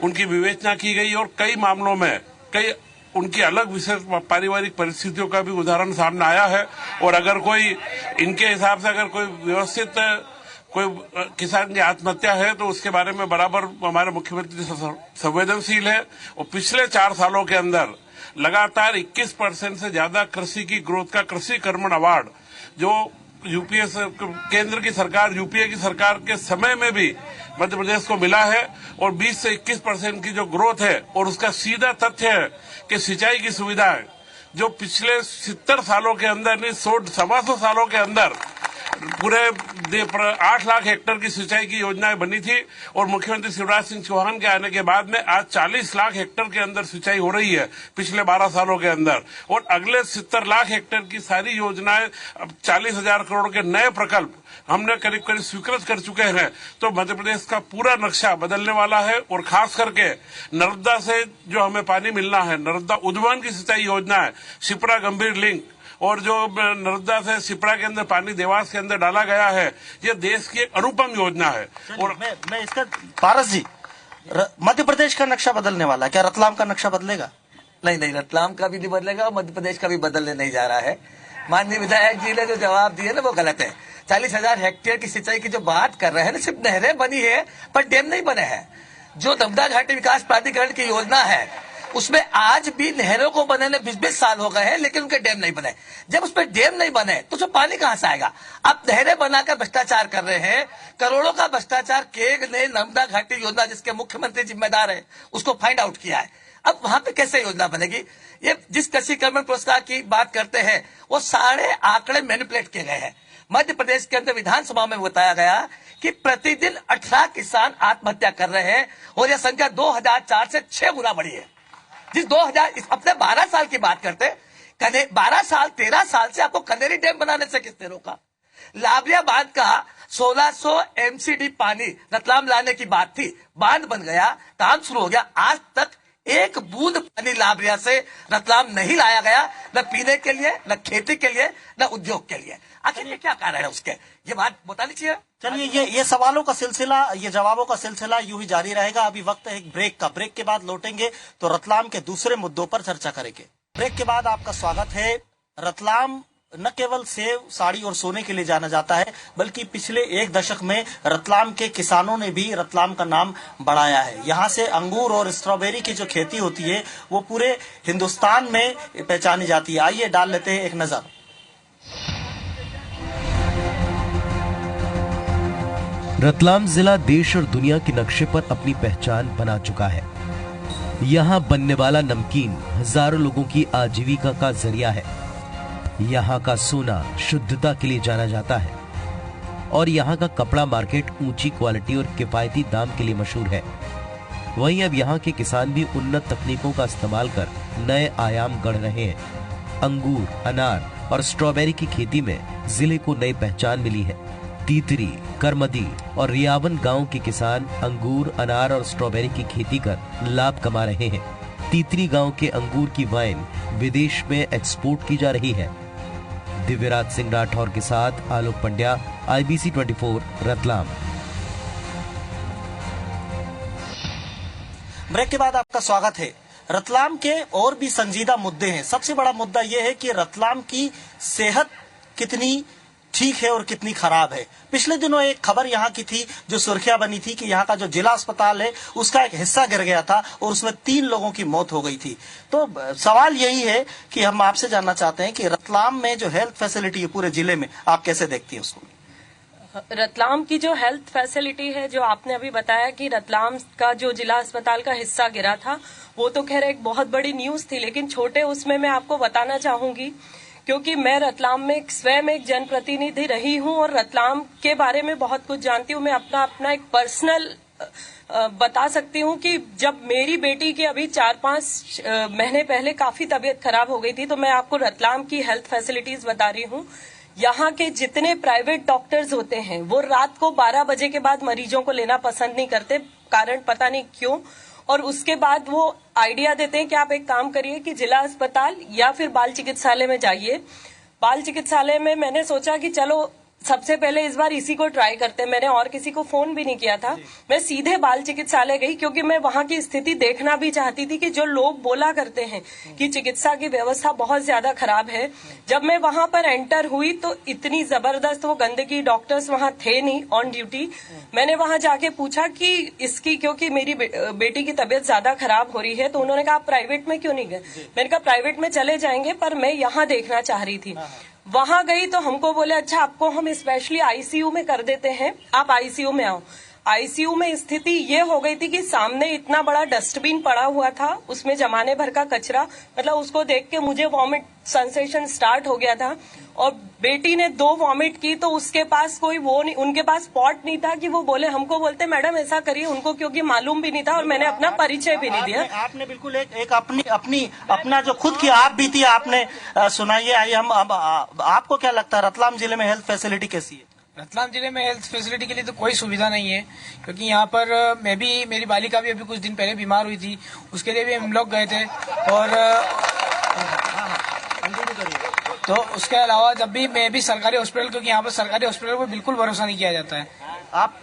उनकी विवेचना की गई और कई मामलों में कई उनकी अलग विशेष पारिवारिक परिस्थितियों का भी उदाहरण सामने आया है। और अगर कोई इनके हिसाब से अगर कोई व्यवस्थित कोई किसान की आत्महत्या है तो उसके बारे में बराबर हमारे मुख्यमंत्री संवेदनशील है। और पिछले 4 सालों के अंदर लगातार 21% से ज्यादा कृषि की ग्रोथ का कृषि कर्मण अवार्ड जो यूपीए केंद्र की सरकार, यूपीए की सरकार के समय में भी मध्य प्रदेश को मिला है। और 20 से 21% की जो ग्रोथ है, और उसका सीधा तथ्य है कि सिंचाई की सुविधाएं जो पिछले 70 सालों के अंदर नहीं 100 सालों के अंदर पूरे 8 लाख हेक्टेयर की सिंचाई की योजनाएं बनी थी। और मुख्यमंत्री शिवराज सिंह चौहान के आने के बाद में आज 40 लाख हेक्टेयर के अंदर सिंचाई हो रही है पिछले 12 सालों के अंदर। और अगले 70 लाख हेक्टेयर की सारी योजनाएं, 40,000 करोड़ के नए प्रकल्प हमने करीब स्वीकृत कर चुके हैं। तो मध्य प्रदेश का पूरा नक्शा बदलने वाला है। और खास करके नर्मदा से जो हमें पानी मिलना है, नर्मदा उद्वहन की सिंचाई योजना है, शिप्रा गंभीर लिंक, और जो नर्मदा से शिप्रा के अंदर पानी देवास के अंदर डाला गया है, ये देश की एक अनुपम योजना है। और मैं इसका पारस जी, मध्य प्रदेश का नक्शा बदलने वाला है, क्या रतलाम का नक्शा बदलेगा? नहीं, रतलाम का भी नहीं बदलेगा और मध्य प्रदेश का भी बदलने नहीं जा रहा है। माननीय विधायक जी ने जो जवाब दिए ना वो गलत है। 40,000 हेक्टेयर की सिंचाई की जो बात कर रहे हैं ना, सिर्फ नहरें बनी है पर डैम नहीं बने हैं। जो नर्मदा घाटी विकास प्राधिकरण की योजना है उसमें आज भी नहरों को बने 20-20 साल हो गए हैं, लेकिन उनके डैम नहीं बने। जब उसमें डैम नहीं बने तो उसमें पानी कहां से आएगा? आप नहरें बनाकर भ्रष्टाचार कर रहे हैं। करोड़ों का भ्रष्टाचार केग ने नर्मदा घाटी योजना, जिसके मुख्यमंत्री जिम्मेदार है, उसको फाइंड आउट किया है। अब वहां पे कैसे योजना बनेगी? ये जिस कृषि कर्मण पुरस्कार की बात करते हैं वो सारे आंकड़े मैनिपुलेट किए गए हैं। मध्य प्रदेश के अंदर विधानसभा में बताया गया कि प्रतिदिन 18 किसान आत्महत्या कर रहे हैं और यह संख्या 2004 से 6 गुना बढ़ी है। जिस 2000 अपने 12 साल की बात करते, 13 साल से आपको कनेरी डैम बनाने से किसने रोका? लाबलिया बांध का 1600 एमसीडी पानी रतलाम लाने की बात थी, बांध बन गया, काम शुरू हो गया। आज तक एक बूंद पानी लाबलिया से रतलाम नहीं लाया गया, न पीने के लिए, न खेती के लिए, न उद्योग के लिए। आखिर ये क्या कारण है उसके? ये बात बतानी चाहिए। चलिए, ये सवालों का सिलसिला, ये जवाबों का सिलसिला यूं ही जारी रहेगा। अभी वक्त है एक ब्रेक का। ब्रेक के बाद लौटेंगे तो रतलाम के दूसरे मुद्दों पर चर्चा करेंगे। ब्रेक के बाद आपका स्वागत है। रतलाम न केवल सेब, साड़ी और सोने के लिए जाना जाता है, बल्कि पिछले 1 दशक में रतलाम के किसानों ने भी रतलाम का नाम बढ़ाया है। यहाँ से अंगूर और स्ट्रॉबेरी की जो खेती होती है वो पूरे हिंदुस्तान में पहचानी जाती है। आइए डाल लेते हैं एक नजर। रतलाम जिला देश और दुनिया के नक्शे पर अपनी पहचान बना चुका है। यहाँ बनने वाला नमकीन हजारों लोगों की आजीविका का जरिया है। यहाँ का सोना शुद्धता के लिए जाना जाता है और यहाँ का कपड़ा मार्केट ऊंची क्वालिटी और किफायती दाम के लिए मशहूर है। वहीं अब यहाँ के किसान भी उन्नत तकनीकों का इस्तेमाल कर नए आयाम गढ़ रहे हैं। अंगूर, अनार और स्ट्रॉबेरी की खेती में जिले को नई पहचान मिली है। तीतरी, करमदी और रियावन गांव के किसान अंगूर, अनार और स्ट्रॉबेरी की खेती कर लाभ कमा रहे हैं। तीतरी गांव के अंगूर की वाइन विदेश में एक्सपोर्ट की जा रही है। दिव्यराज सिंह राठौर के साथ आलोक पंड्या, IBC 24, रतलाम। ब्रेक के बाद आपका स्वागत है। रतलाम के और भी संजीदा मुद्दे हैं। सबसे बड़ा मुद्दा यह है कि रतलाम की सेहत कितनी ठीक है और कितनी खराब है। पिछले दिनों एक खबर यहाँ की थी जो सुर्खियां बनी थी कि यहाँ का जो जिला अस्पताल है उसका एक हिस्सा गिर गया था और उसमें 3 लोगों की मौत हो गई थी। तो सवाल यही है कि हम आपसे जानना चाहते हैं कि रतलाम में जो हेल्थ फैसिलिटी है पूरे जिले में, आप कैसे देखती हैं उसको? रतलाम की जो हेल्थ फैसिलिटी है, जो आपने अभी बताया कि रतलाम का जो जिला अस्पताल का हिस्सा गिरा था, वो तो खैर एक बहुत बड़ी न्यूज थी, लेकिन छोटे उसमें मैं आपको बताना चाहूंगी क्योंकि मैं रतलाम में स्वयं एक जनप्रतिनिधि रही हूं और रतलाम के बारे में बहुत कुछ जानती हूं। मैं अपना एक पर्सनल बता सकती हूं कि जब मेरी बेटी की अभी 4-5 महीने पहले काफी तबीयत खराब हो गई थी, तो मैं आपको रतलाम की हेल्थ फैसिलिटीज बता रही हूं। यहाँ के जितने प्राइवेट डॉक्टर्स होते हैं वो रात को 12 बजे के बाद मरीजों को लेना पसंद नहीं करते, कारण पता नहीं क्यों। और उसके बाद वो आइडिया देते हैं कि आप एक काम करिए कि जिला अस्पताल या फिर बाल चिकित्सालय में जाइए। बाल चिकित्सालय में मैंने सोचा कि चलो सबसे पहले इस बार इसी को ट्राई करते हैं। मैंने और किसी को फोन भी नहीं किया था, मैं सीधे बाल चिकित्सालय गई क्योंकि मैं वहां की स्थिति देखना भी चाहती थी कि जो लोग बोला करते हैं कि चिकित्सा की व्यवस्था बहुत ज्यादा खराब है। जब मैं वहां पर एंटर हुई तो इतनी जबरदस्त वो गंदगी, डॉक्टर्स वहां थे नहीं ऑन ड्यूटी। मैंने वहां जाके पूछा कि इसकी, क्योंकि मेरी बेटी की तबीयत ज्यादा खराब हो रही है, तो उन्होंने कहा आप प्राइवेट में क्यों नहीं गए? मैंने कहा प्राइवेट में चले जाएंगे पर मैं यहाँ देखना चाह रही थी। वहां गई तो हमको बोले अच्छा आपको हम स्पेशली आईसीयू में कर देते हैं, आप आईसीयू में आओ। आईसीयू में स्थिति ये हो गई थी कि सामने इतना बड़ा डस्टबिन पड़ा हुआ था, उसमें जमाने भर का कचरा, मतलब उसको देख के मुझे वॉमिट सेंसेशन स्टार्ट हो गया था। और बेटी ने 2 वॉमिट की तो उसके पास कोई वो नहीं, उनके पास पॉट नहीं था कि वो बोले, हमको बोलते मैडम ऐसा करिए, उनको क्योंकि मालूम भी नहीं था और मैंने अपना परिचय भी नहीं दिया। आपने बिल्कुल एक अपना जो खुद की आप बीती आपने सुनाइए। आइए हम आपको क्या लगता है रतलाम जिले में हेल्थ फैसिलिटी कैसी है? रतलाम जिले में हेल्थ फैसिलिटी के लिए तो कोई सुविधा नहीं है, क्योंकि यहाँ पर मेरी बालिका भी अभी कुछ दिन पहले बीमार हुई थी, उसके लिए भी हम लोग गए थे। और तो उसके अलावा जब भी मैं भी सरकारी हॉस्पिटल, क्योंकि यहाँ पर सरकारी हॉस्पिटल पर बिल्कुल भरोसा नहीं किया जाता है।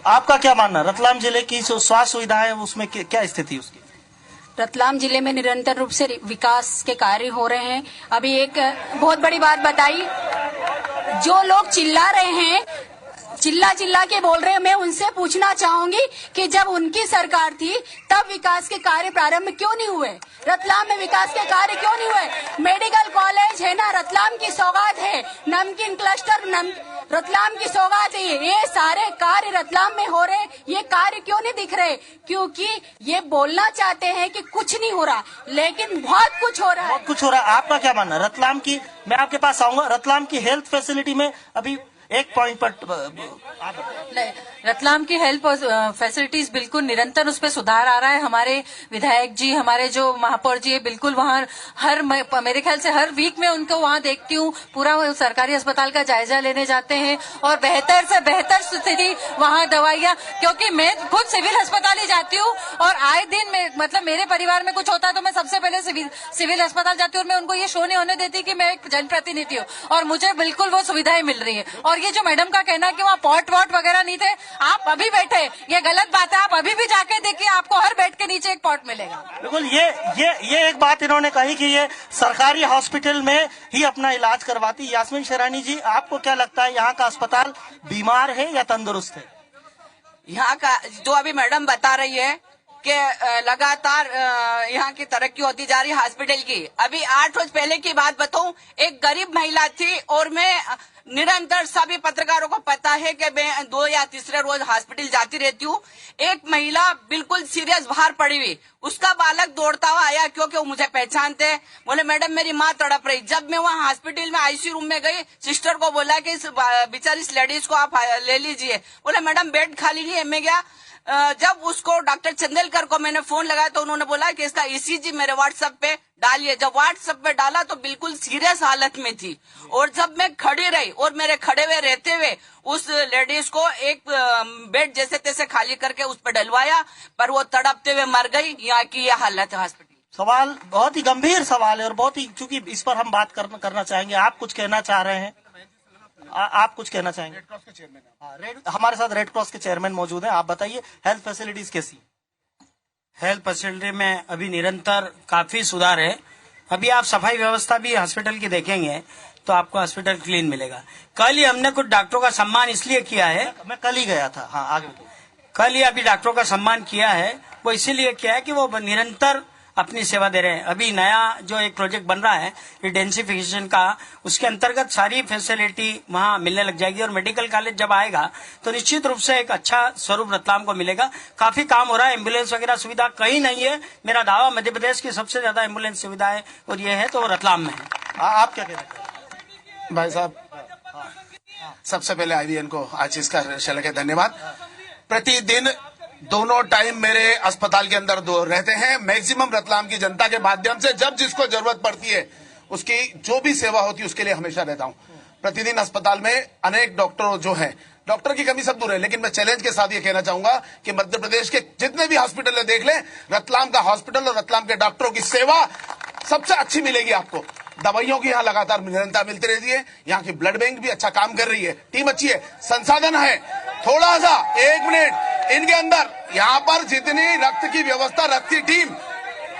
आपका क्या मानना है रतलाम जिले की जो स्वास्थ्य सुविधा है उसमें क्या स्थिति उसकी? रतलाम जिले में निरंतर रूप से विकास के कार्य हो रहे हैं। अभी एक बहुत बड़ी बात बताई, जो लोग चिल्ला रहे हैं, चिल्ला के बोल रहे हैं, मैं उनसे पूछना चाहूंगी कि जब उनकी सरकार थी तब विकास के कार्य प्रारंभ क्यों नहीं हुए? रतलाम में विकास के कार्य क्यों नहीं हुए? मेडिकल कॉलेज है ना, रतलाम की सौगात है। नमकीन क्लस्टर रतलाम की सौगात है। ये सारे कार्य रतलाम में हो रहे, ये कार्य क्यों नहीं दिख रहे? क्योंकि ये बोलना चाहते हैं कि कुछ नहीं हो रहा, लेकिन बहुत कुछ हो रहा है। बहुत कुछ हो रहा है। आपका क्या मानना है रतलाम की? मैं आपके पास आऊंगा। रतलाम की हेल्थ फैसिलिटी में अभी एक पॉइंट पर रतलाम की हेल्थ फैसिलिटीज बिल्कुल निरंतर उस पर सुधार आ रहा है। हमारे विधायक जी, हमारे जो महापौर जी है, बिल्कुल वहाँ मेरे ख्याल से हर वीक में उनको वहाँ देखती हूँ, पूरा सरकारी अस्पताल का जायजा लेने जाते हैं और बेहतर से बेहतर स्थिति वहाँ दवाइयाँ, क्योंकि मैं खुद सिविल अस्पताल ही जाती हूँ और आए दिन मतलब मेरे परिवार में कुछ होता है तो मैं सबसे पहले सिविल अस्पताल जाती हूँ और मैं उनको ये शो नहीं होने देती कि मैं एक जनप्रतिनिधि हूँ और मुझे बिल्कुल वो सुविधाएं मिल रही है। और ये जो मैडम का कहना है कि वहाँ पॉट वॉट वगैरह नहीं थे, आप अभी बैठे, ये गलत बात है। आप अभी भी जाके देखिए, आपको हर बेड के नीचे एक पॉट मिलेगा। बिल्कुल, ये एक बात इन्होंने कही कि ये सरकारी हॉस्पिटल में ही अपना इलाज करवाती। यास्मीन शेरानी जी, आपको क्या लगता है यहाँ का अस्पताल बीमार है या तंदुरुस्त है? यहाँ का जो अभी मैडम बता रही है कि लगातार यहाँ की तरक्की होती जा रही है हॉस्पिटल की। अभी 8 रोज पहले की बात बताऊं, एक गरीब महिला थी और मैं निरंतर सभी पत्रकारों को पता है कि मैं 2 या तीसरे रोज हॉस्पिटल जाती रहती हूँ। एक महिला बिल्कुल सीरियस बाहर पड़ी हुई, उसका बालक दौड़ता हुआ आया क्योंकि वो मुझे पहचानते, बोले मैडम मेरी माँ तड़प रही। जब मैं वहाँ हॉस्पिटल में आईसीयू रूम में गई, सिस्टर को बोला कि इस बेचारी इस लेडीज को आप ले लीजिए, बोले मैडम बेड खाली नहीं है। मैं गया, जब उसको डॉक्टर चंदेलकर को मैंने फोन लगाया तो उन्होंने बोला कि इसका ईसीजी मेरे व्हाट्सएप पे डालिए। जब व्हाट्सएप पे डाला तो बिल्कुल सीरियस हालत में थी, और जब मैं खड़ी रही और मेरे खड़े हुए रहते हुए उस लेडीज को एक बेड जैसे तैसे खाली करके उस पर डलवाया, पर वो तड़पते हुए मर गई। यहाँ की यह हालत है हॉस्पिटल। सवाल बहुत ही गंभीर सवाल है और बहुत ही, चूंकि इस पर हम बात करना चाहेंगे। आप कुछ कहना चाह रहे हैं? आप कुछ कहना चाहेंगे? रेड क्रॉस के चेयरमैन हमारे साथ रेड क्रॉस के चेयरमैन मौजूद हैं। आप बताइए हेल्थ फैसिलिटीज कैसी? हेल्थ फैसिलिटी में अभी निरंतर काफी सुधार है। अभी आप सफाई व्यवस्था भी हॉस्पिटल की देखेंगे तो आपको हॉस्पिटल क्लीन मिलेगा। कल ही हमने कुछ डॉक्टरों का सम्मान इसलिए किया है, मैं कल ही गया था, हाँ आगे कल ही अभी डॉक्टरों का सम्मान किया है, वो इसीलिए किया है कि वो निरंतर अपनी सेवा दे रहे हैं। अभी नया जो एक प्रोजेक्ट बन रहा है डेंसिफिकेशन का, उसके अंतर्गत सारी फैसिलिटी वहाँ मिलने लग जाएगी और मेडिकल कॉलेज जब आएगा तो निश्चित रूप से एक अच्छा स्वरूप रतलाम को मिलेगा। काफी काम हो रहा है, एम्बुलेंस वगैरह सुविधा कहीं नहीं है। मेरा दावा मध्य प्रदेश की सबसे ज्यादा एम्बुलेंस सुविधा है और ये है तो रतलाम में है। आप क्या कहते हैं भाई साहब? सबसे पहले IVN को आज इसका शैल धन्यवाद। प्रतिदिन दोनों टाइम मेरे अस्पताल के अंदर रहते हैं। मैक्सिमम रतलाम की जनता के माध्यम से जब जिसको जरूरत पड़ती है उसकी जो भी सेवा होती है उसके लिए हमेशा रहता हूं। प्रतिदिन अस्पताल में अनेक डॉक्टर जो हैं, डॉक्टर की कमी सब दूर है, लेकिन मैं चैलेंज के साथ ये कहना चाहूंगा कि मध्य प्रदेश के जितने भी हॉस्पिटल है देख लें, रतलाम का हॉस्पिटल और रतलाम के डॉक्टरों की सेवा सबसे अच्छी मिलेगी आपको। दवाइयों की यहाँ लगातार निरंतर मिलती रहती है। यहाँ की ब्लड बैंक भी अच्छा काम कर रही है, टीम अच्छी है, संसाधन है। थोड़ा सा 1 मिनट इनके अंदर यहाँ पर जितनी रक्त की व्यवस्था, रक्त की टीम,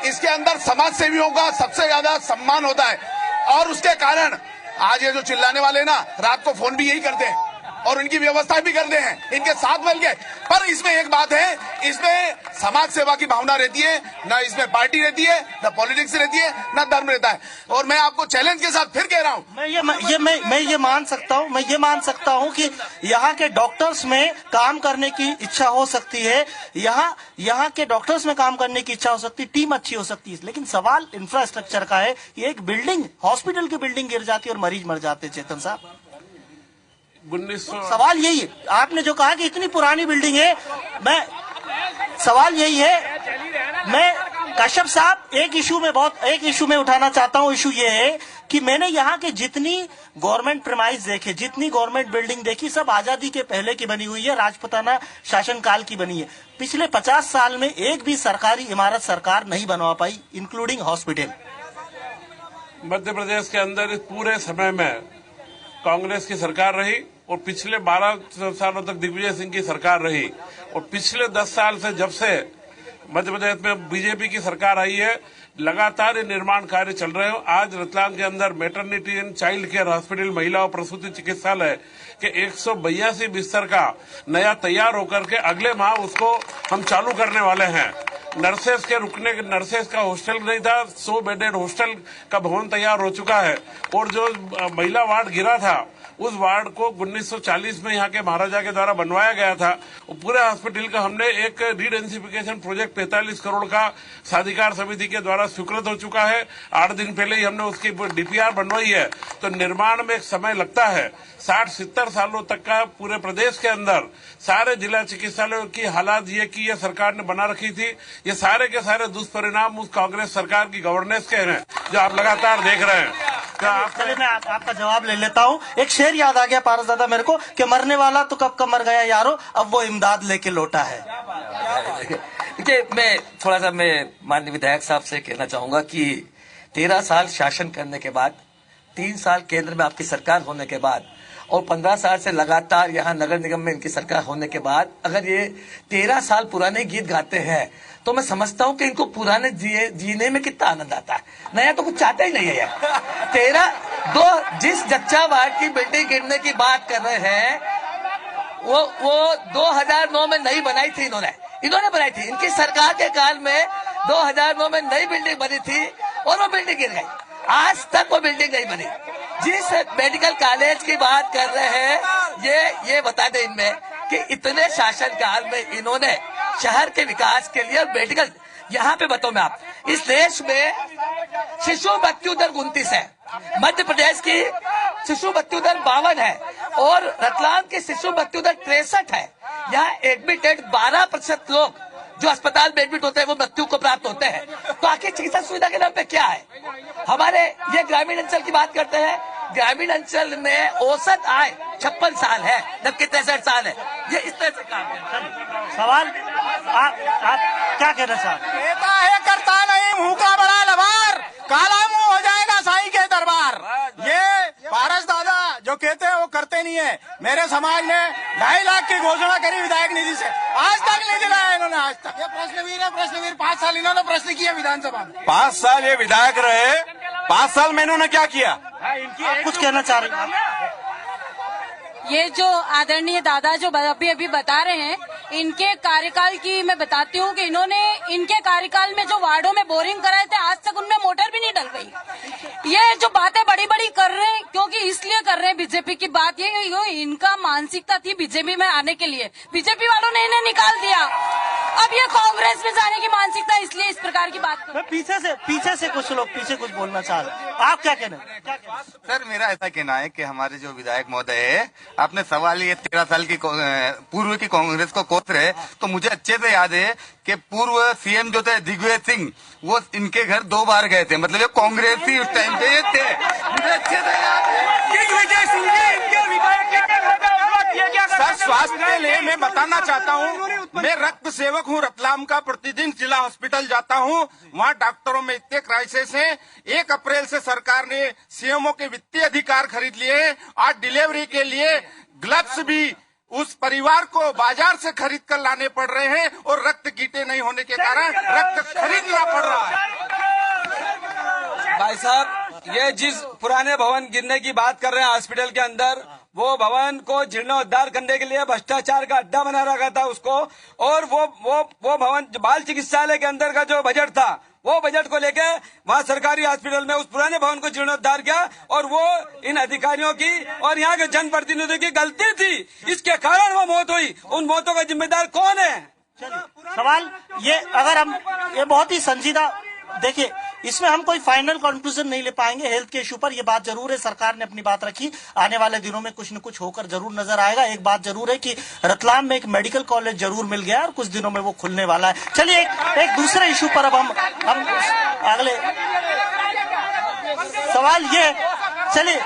इसके अंदर समाज सेवियों का सबसे ज्यादा सम्मान होता है और उसके कारण आज ये जो चिल्लाने वाले ना रात को फोन भी यही करते हैं और इनकी व्यवस्था भी करते हैं इनके साथ मिलकर। पर इसमें एक बात है, इसमें समाज सेवा की भावना रहती है, न इसमें पार्टी रहती है, न पॉलिटिक्स रहती है, न धर्म रहता है। और मैं आपको चैलेंज के साथ फिर कह रहा हूँ, मैं ये मान सकता हूँ कि यहाँ के डॉक्टर्स में काम करने की इच्छा हो सकती है, यहाँ के डॉक्टर्स में काम करने की इच्छा हो सकती है, टीम अच्छी हो सकती है, लेकिन सवाल इंफ्रास्ट्रक्चर का है कि एक बिल्डिंग, हॉस्पिटल की बिल्डिंग गिर जाती है और मरीज मर जाते। चेतन साहब, सवाल यही है, आपने जो कहा कि इतनी पुरानी बिल्डिंग है, सवाल यही है। मैं कश्यप साहब एक इशू में उठाना चाहता हूँ। इशू ये है कि मैंने यहाँ के जितनी गवर्नमेंट प्रेमाइस देखे, जितनी गवर्नमेंट बिल्डिंग देखी, सब आजादी के पहले की बनी हुई है, राजपूताना शासनकाल की बनी है। पिछले 50 साल में एक भी सरकारी इमारत सरकार नहीं बनवा पाई, इंक्लूडिंग हॉस्पिटल। मध्य प्रदेश के अंदर इस पूरे समय में कांग्रेस की सरकार रही और पिछले 12 सालों तक दिग्विजय सिंह की सरकार रही और पिछले 10 साल से जब से मध्य प्रदेश में बीजेपी की सरकार आई है, लगातार ये निर्माण कार्य चल रहे हो। आज रतलाम के अंदर maternity and child care hospital, महिला और प्रसूति चिकित्सालय के 182 बिस्तर का नया तैयार होकर के अगले माह उसको हम चालू करने वाले हैं। नर्सेस का हॉस्टल नहीं था, 100 बेडेड हॉस्टल का भवन तैयार हो चुका है और जो महिला वार्ड गिरा था उस वार्ड को 1940 में यहाँ के महाराजा के द्वारा बनवाया गया था। पूरे हॉस्पिटल का हमने एक रीडेंसिफिकेशन प्रोजेक्ट 45 करोड़ का साधिकार समिति के द्वारा स्वीकृत हो चुका है। 8 दिन पहले ही हमने उसकी DPR बनवाई है। तो निर्माण में एक समय लगता है, 60-70 सालों तक का पूरे प्रदेश के अंदर सारे जिला चिकित्सालयों की हालात ये कि ये सरकार ने बना रखी थी। ये सारे के सारे दुष्परिणाम उस कांग्रेस सरकार की गवर्नेंस के हैं जो आप लगातार देख रहे हैं। चलिए मैं आपका जवाब ले लेता हूँ। एक शेर याद आ गया पारस दादा मेरे को कि मरने वाला तो कब मर गया यारो, अब वो इमदाद लेके लौटा है। देखिए, मैं थोड़ा सा माननीय विधायक साहब से कहना चाहूंगा कि 13 साल शासन करने के बाद, 3 साल केंद्र में आपकी सरकार होने के बाद और 15 साल से लगातार यहाँ नगर निगम में इनकी सरकार होने के बाद अगर ये 13 साल पुराने गीत गाते हैं तो मैं समझता हूँ कि इनको पुराने जीने में कितना आनंद आता है, नया तो कुछ चाहते ही नहीं है यार। जिस जच्चा वार्ड की बिल्डिंग गिरने की बात कर रहे हैं वो 2009 में नहीं बनाई थी इन्होंने। इन्होंने बनाई थी। इनकी सरकार के काल में 2009 में नई बिल्डिंग बनी थी और वो बिल्डिंग गिर गई। आज तक वो बिल्डिंग नहीं बनी। जिस मेडिकल कॉलेज की बात कर रहे हैं ये बता दें इनमें कि इतने शासनकाल में इन्होंने शहर के विकास के लिए मेडिकल, यहाँ पे बताओ मैं आप, इस देश में शिशु मृत्यु दर 29 है, मध्य प्रदेश की शिशु मृत्यु दर 52 है और रतलाम की शिशु मृत्यु दर 63 है। यहाँ एडमिटेड 12% लोग जो अस्पताल में एडमिट होते हैं वो मृत्यु को प्राप्त होते हैं। तो आखिर चिकित्सा सुविधा के नाम पे क्या है? हमारे ये ग्रामीण अंचल की बात करते हैं, ग्रामीण अंचल में औसत आय 56 साल है जबकि 63 साल है। ये इस तरह से काम है। सवाल आप क्या कहना चाहते हैं? कहता है करता नहीं, मुंह का बड़ा लबार, काला मुंह हो जाएगा साईं के दरबार। ये पारस दादा जो कहते हैं वो करते नहीं है। मेरे समाज ने 2.5 लाख की घोषणा करी विधायक निधि से, आज तक नहीं दिलाया इन्होंने। आज तक ये प्रश्नवीर 5 साल इन्होंने प्रश्न किया विधानसभा में। 5 साल ये विधायक रहे, 5 साल में इन्होंने क्या किया? आप कुछ कहना चाह रहे हैं? ये जो आदरणीय दादा जो अभी बता रहे हैं, इनके कार्यकाल की मैं बताती हूँ कि इन्होंने इनके कार्यकाल में जो वार्डों में बोरिंग कराए थे, आज तक उनमें मोटर भी नहीं डल गई। ये जो बातें बड़ी बड़ी कर रहे हैं, क्योंकि इसलिए कर रहे हैं बीजेपी की बात, ये इनका मानसिकता थी बीजेपी में आने के लिए, बीजेपी वालों ने इन्हें निकाल दिया। अब ये कांग्रेस में जाने की मानसिकता, इसलिए इस प्रकार की बात कर। पीछे से कुछ लोग कुछ बोलना चाह रहे हैं, आप क्या कहना? सर मेरा ऐसा कहना है कि हमारे जो विधायक महोदय है, आपने सवाल ये 13 साल की पूर्व की कांग्रेस को कोस रहे, तो मुझे अच्छे से याद है कि पूर्व सीएम जो थे दिग्विजय सिंह, वो इनके घर 2 बार गए थे, मतलब ये कांग्रेस ही उस टाइम पे थे। मुझे अच्छे से याद है दिग्विजय सिंह जी इनके विधायक सर स्वास्थ्य के लिए मैं बताना चाहता हूँ, मैं रक्त सेवक हूँ रतलाम का, प्रतिदिन जिला हॉस्पिटल जाता हूँ, वहाँ डॉक्टरों में इतने क्राइसिस हैं। 1 अप्रैल से सरकार ने सीएमओ के वित्तीय अधिकार खरीद लिए। आज डिलीवरी के लिए ग्लव्स भी उस परिवार को बाजार से खरीद कर लाने पड़ रहे हैं और रक्त कीटे नहीं होने के कारण रक्त खरीदना पड़ रहा है। भाई साहब, ये जिस पुराने भवन गिरने की बात कर रहे हैं हॉस्पिटल के अंदर, वो भवन को जीर्णोद्धार करने के लिए भ्रष्टाचार का अड्डा बना रखा था उसको, और वो भवन बाल चिकित्सालय के अंदर का जो बजट था, वो बजट को लेके वहाँ सरकारी हॉस्पिटल में उस पुराने भवन को जीर्णोद्धार किया, और वो इन अधिकारियों की और यहाँ के जनप्रतिनिधियों की गलती थी, इसके कारण वो मौत हुई। उन मौतों का जिम्मेदार कौन है? सवाल ये, अगर हम ये बहुत ही संजीदा, देखिए इसमें हम कोई फाइनल कंक्लूजन नहीं ले पाएंगे हेल्थ के इशू पर। यह बात जरूर है, सरकार ने अपनी बात रखी, आने वाले दिनों में कुछ न कुछ होकर जरूर नजर आएगा। एक बात जरूर है कि रतलाम में एक मेडिकल कॉलेज जरूर मिल गया और कुछ दिनों में वो खुलने वाला है। चलिए एक दूसरे इशू पर अब हम अगले सवाल ये, चलिए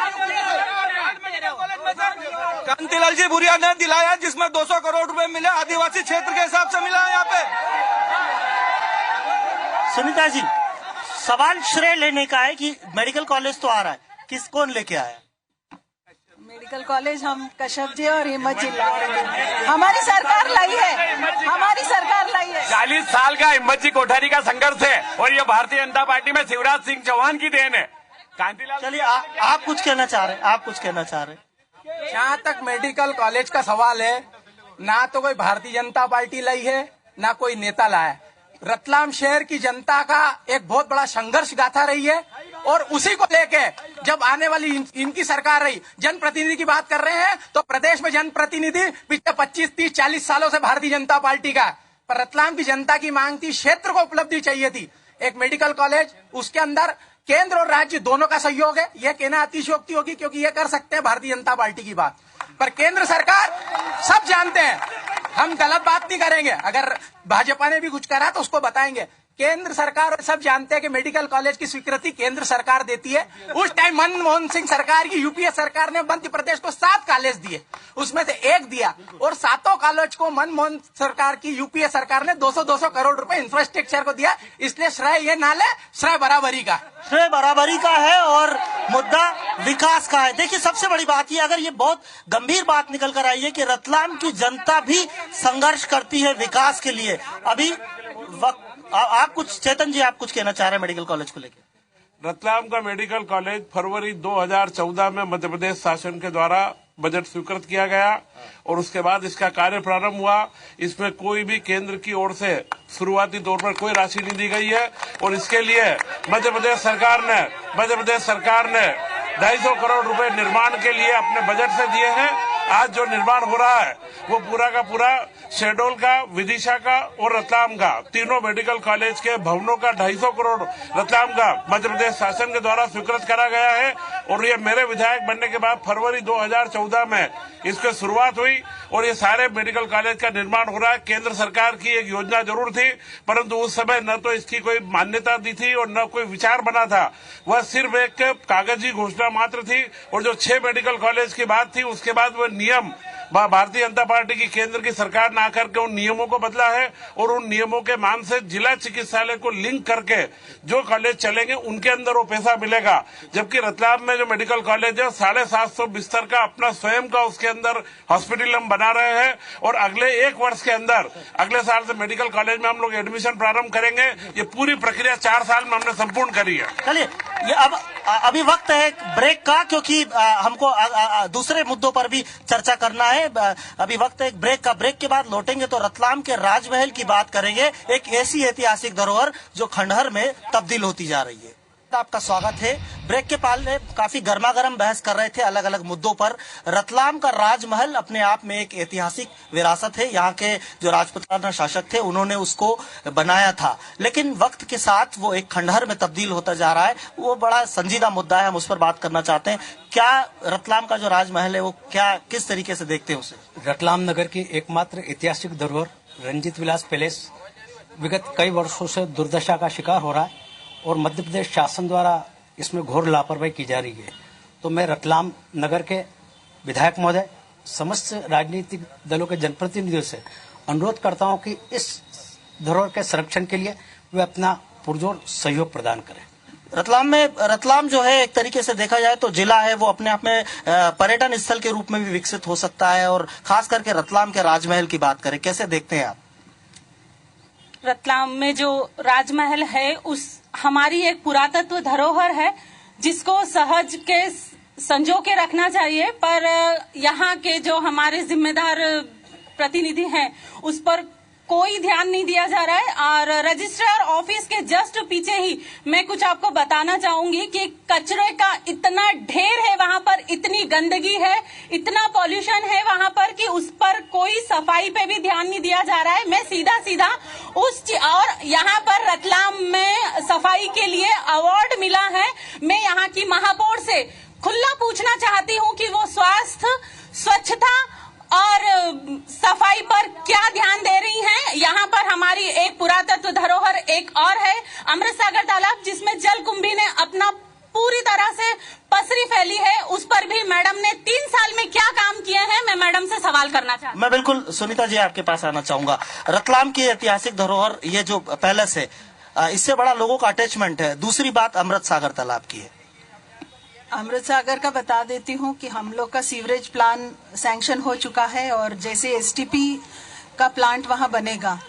कांतिलाल जी भूरिया ने दिलाया जिसमें 200 करोड़ रुपए मिले, आदिवासी क्षेत्र के हिसाब से मिला है यहाँ पे। सुनीता जी, सवाल श्रेय लेने का है कि मेडिकल कॉलेज तो आ रहा है, कौन लेके आया? मेडिकल कॉलेज हम कश्यप जी और हिम्मत जी हमारी सरकार लाई है, हमारी सरकार लाई है। 40 साल का हिम्मत जी कोठारी का संघर्ष है और ये भारतीय जनता पार्टी में शिवराज सिंह चौहान की देन है। कांतिलाल, चलिए आप कुछ कहना चाह रहे हैं, आप कुछ कहना चाह रहे हैं? जहाँ तक मेडिकल कॉलेज का सवाल है, ना तो कोई भारतीय जनता पार्टी लाई है, ना कोई नेता लाया। रतलाम शहर की जनता का एक बहुत बड़ा संघर्ष गाथा रही है, और उसी को लेके जब आने वाली इनकी सरकार रही, जनप्रतिनिधि की बात कर रहे हैं तो प्रदेश में जनप्रतिनिधि पिछले 25, 30, 40 सालों से भारतीय जनता पार्टी का, पर रतलाम की जनता की मांग थी, क्षेत्र को उपलब्धि चाहिए थी एक मेडिकल कॉलेज, उसके अंदर केंद्र और राज्य दोनों का सहयोग है। यह कहना अतिशयोक्ति होगी क्योंकि ये कर सकते हैं भारतीय जनता पार्टी की बात, पर केंद्र सरकार सब जानते हैं, हम गलत बात नहीं करेंगे, अगर भाजपा ने भी कुछ करा तो उसको बताएंगे। केंद्र सरकार सब जानते हैं कि मेडिकल कॉलेज की स्वीकृति केंद्र सरकार देती है। उस टाइम मनमोहन सिंह सरकार की यूपीए सरकार ने मध्य प्रदेश को 7 कॉलेज दिए, उसमें से 1 दिया, और 7 कॉलेज को मनमोहन सरकार की यूपीए सरकार ने 200-200 करोड़ रुपए इंफ्रास्ट्रक्चर को दिया। इसलिए श्रेय ये ना ले, श्रेय बराबरी का, श्रेय बराबरी का है और मुद्दा विकास का है। देखिए सबसे बड़ी बात ये, अगर ये बहुत गंभीर बात निकल कर आई है कि रतलाम की जनता भी संघर्ष करती है विकास के लिए। अभी आप कुछ, चेतन जी आप कुछ कहना चाह रहे हैं मेडिकल कॉलेज को लेकर? रतलाम का मेडिकल कॉलेज फरवरी 2014 में मध्य प्रदेश शासन के द्वारा बजट स्वीकृत किया गया और उसके बाद इसका कार्य प्रारंभ हुआ। इसमें कोई भी केंद्र की ओर से शुरुआती तौर पर कोई राशि नहीं दी गई है और इसके लिए मध्य प्रदेश सरकार ने 250 करोड़ रुपए निर्माण के लिए अपने बजट से दिए हैं। आज जो निर्माण हो रहा है वो पूरा का पूरा शहडोल का, विदिशा का और रतलाम का, तीनों मेडिकल कॉलेज के भवनों का 250 करोड़ रतलाम का मध्य प्रदेश शासन के द्वारा स्वीकृत करा गया है। और ये मेरे विधायक बनने के बाद फरवरी 2014 में इसकी शुरुआत हुई और ये सारे मेडिकल कॉलेज का निर्माण हो रहा है। केंद्र सरकार की एक योजना जरूर थी, परंतु उस समय न तो इसकी कोई मान्यता दी थी और न कोई विचार बना था। वह सिर्फ एक कागजी घोषणा मात्र थी। और जो 6 मेडिकल कॉलेज की बात थी, उसके बाद वह नियम भारतीय जनता पार्टी की केंद्र की सरकार ने आकर के उन नियमों को बदला है और उन नियमों के मान से जिला चिकित्सालय को लिंक करके जो कॉलेज चलेंगे उनके अंदर वो पैसा मिलेगा। जबकि रतलाम में जो मेडिकल कॉलेज है 750 बिस्तर का अपना स्वयं का उसके अंदर हॉस्पिटल हम बना रहे हैं और अगले 1 वर्ष के अंदर अगले साल से मेडिकल कॉलेज में हम लोग एडमिशन प्रारंभ करेंगे। ये पूरी प्रक्रिया 4 साल में हमने संपूर्ण करी है। चलिए, ये अभी वक्त है ब्रेक का, क्योंकि हमको दूसरे मुद्दों पर भी चर्चा करना है। अभी वक्त है एक ब्रेक का। ब्रेक के बाद लौटेंगे तो रतलाम के राजमहल की बात करेंगे, एक ऐसी ऐतिहासिक धरोहर जो खंडहर में तब्दील होती जा रही है। आपका स्वागत है। ब्रेक के पहले काफी गर्मागर्म बहस कर रहे थे अलग अलग मुद्दों पर। रतलाम का राजमहल अपने आप में एक ऐतिहासिक विरासत है। यहाँ के जो राजपूताना शासक थे उन्होंने उसको बनाया था, लेकिन वक्त के साथ वो एक खंडहर में तब्दील होता जा रहा है। वो बड़ा संजीदा मुद्दा है, हम उस पर बात करना चाहते हैं। क्या रतलाम का जो राजमहल है वो किस तरीके से देखते हैं उसे? रतलाम नगर की एकमात्र ऐतिहासिक धरोहर रंजीत विलास पैलेस विगत कई वर्षों से दुर्दशा का शिकार हो रहा है और मध्य प्रदेश शासन द्वारा इसमें घोर लापरवाही की जा रही है। तो मैं रतलाम नगर के विधायक महोदय, समस्त राजनीतिक दलों के जनप्रतिनिधियों से अनुरोध करता हूं कि इस धरोहर के संरक्षण के लिए वे अपना पुरजोर सहयोग प्रदान करें। रतलाम जो है एक तरीके से देखा जाए तो जिला है, वो अपने आप में पर्यटन स्थल के रूप में भी विकसित हो सकता है। और खास करके रतलाम के राजमहल की बात करें, कैसे देखते हैं आप? रतलाम में जो राजमहल है उस हमारी एक पुरातत्व धरोहर है जिसको सहज के संजो के रखना चाहिए, पर यहाँ के जो हमारे जिम्मेदार प्रतिनिधि हैं उस पर कोई ध्यान नहीं दिया जा रहा है। और रजिस्ट्रार ऑफिस के जस्ट पीछे ही मैं कुछ आपको बताना चाहूंगी कि कचरे का इतना ढेर है वहां पर, इतनी गंदगी है, इतना पॉल्यूशन है वहां पर कि उस पर कोई सफाई पे भी ध्यान नहीं दिया जा रहा है। मैं सीधा और यहाँ पर रतलाम में सफाई के लिए अवार्ड मिला है। मैं यहाँ की महापौर से खुला पूछना चाहती हूँ कि वो स्वास्थ्य, स्वच्छता और सफाई पर क्या ध्यान दे रही हैं। यहाँ पर हमारी एक पुरातत्व धरोहर एक और है, अमृत सागर तालाब, जिसमें जलकुंभी ने अपना पूरी तरह से पसरी फैली है। उस पर भी मैडम ने 3 साल में क्या काम किए हैं, मैं मैडम से सवाल करना चाहती हूँ। मैं बिल्कुल सुनीता जी आपके पास आना चाहूंगा। रतलाम की ऐतिहासिक धरोहर ये जो पैलेस है, इससे बड़ा लोगों का अटैचमेंट है। दूसरी बात अमृत सागर तालाब की है। अमृत सागर का बता देती हूँ कि हम लोग का सीवरेज प्लान सैंक्शन हो चुका है और जैसे एसटीपी का प्लांट वहाँ बनेगा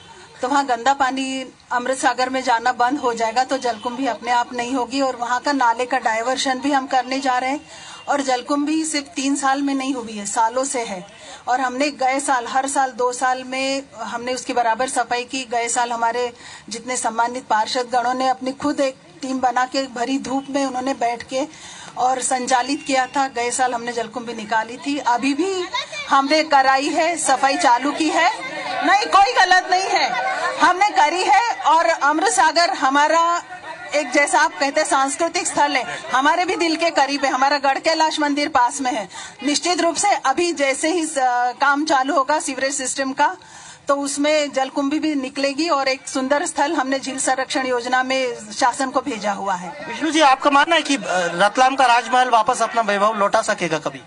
तो वहाँ गंदा पानी अमृत सागर में जाना बंद हो जाएगा, तो जलकुंभी अपने आप नहीं होगी। और वहाँ का नाले का डायवर्शन भी हम करने जा रहे हैं। और जलकुंभी सिर्फ 3 साल में नहीं हुई है, सालों से है। और हमने गए साल, हर साल 2 साल में हमने उसकी बराबर सफाई की। गए साल हमारे जितने सम्मानित पार्षद गणों ने अपनी खुद एक टीम बना के भरी धूप में उन्होंने बैठ के और संचालित किया था। गए साल हमने जलकुंभी निकाली थी, अभी भी हमने कराई है, सफाई चालू की है। नहीं, कोई गलत नहीं है, हमने करी है। और अमृत सागर हमारा एक, जैसा आप कहते हैं, सांस्कृतिक स्थल है, हमारे भी दिल के करीब है। हमारा गढ़ कैलाश मंदिर पास में है। निश्चित रूप से अभी जैसे ही काम चालू होगा सीवरेज सिस्टम का, तो उसमें जलकुंभी भी निकलेगी और एक सुंदर स्थल हमने झील संरक्षण योजना में शासन को भेजा हुआ है। विष्णु जी, आपका मानना है कि रतलाम का राजमहल वापस अपना वैभव लौटा सकेगा कभी?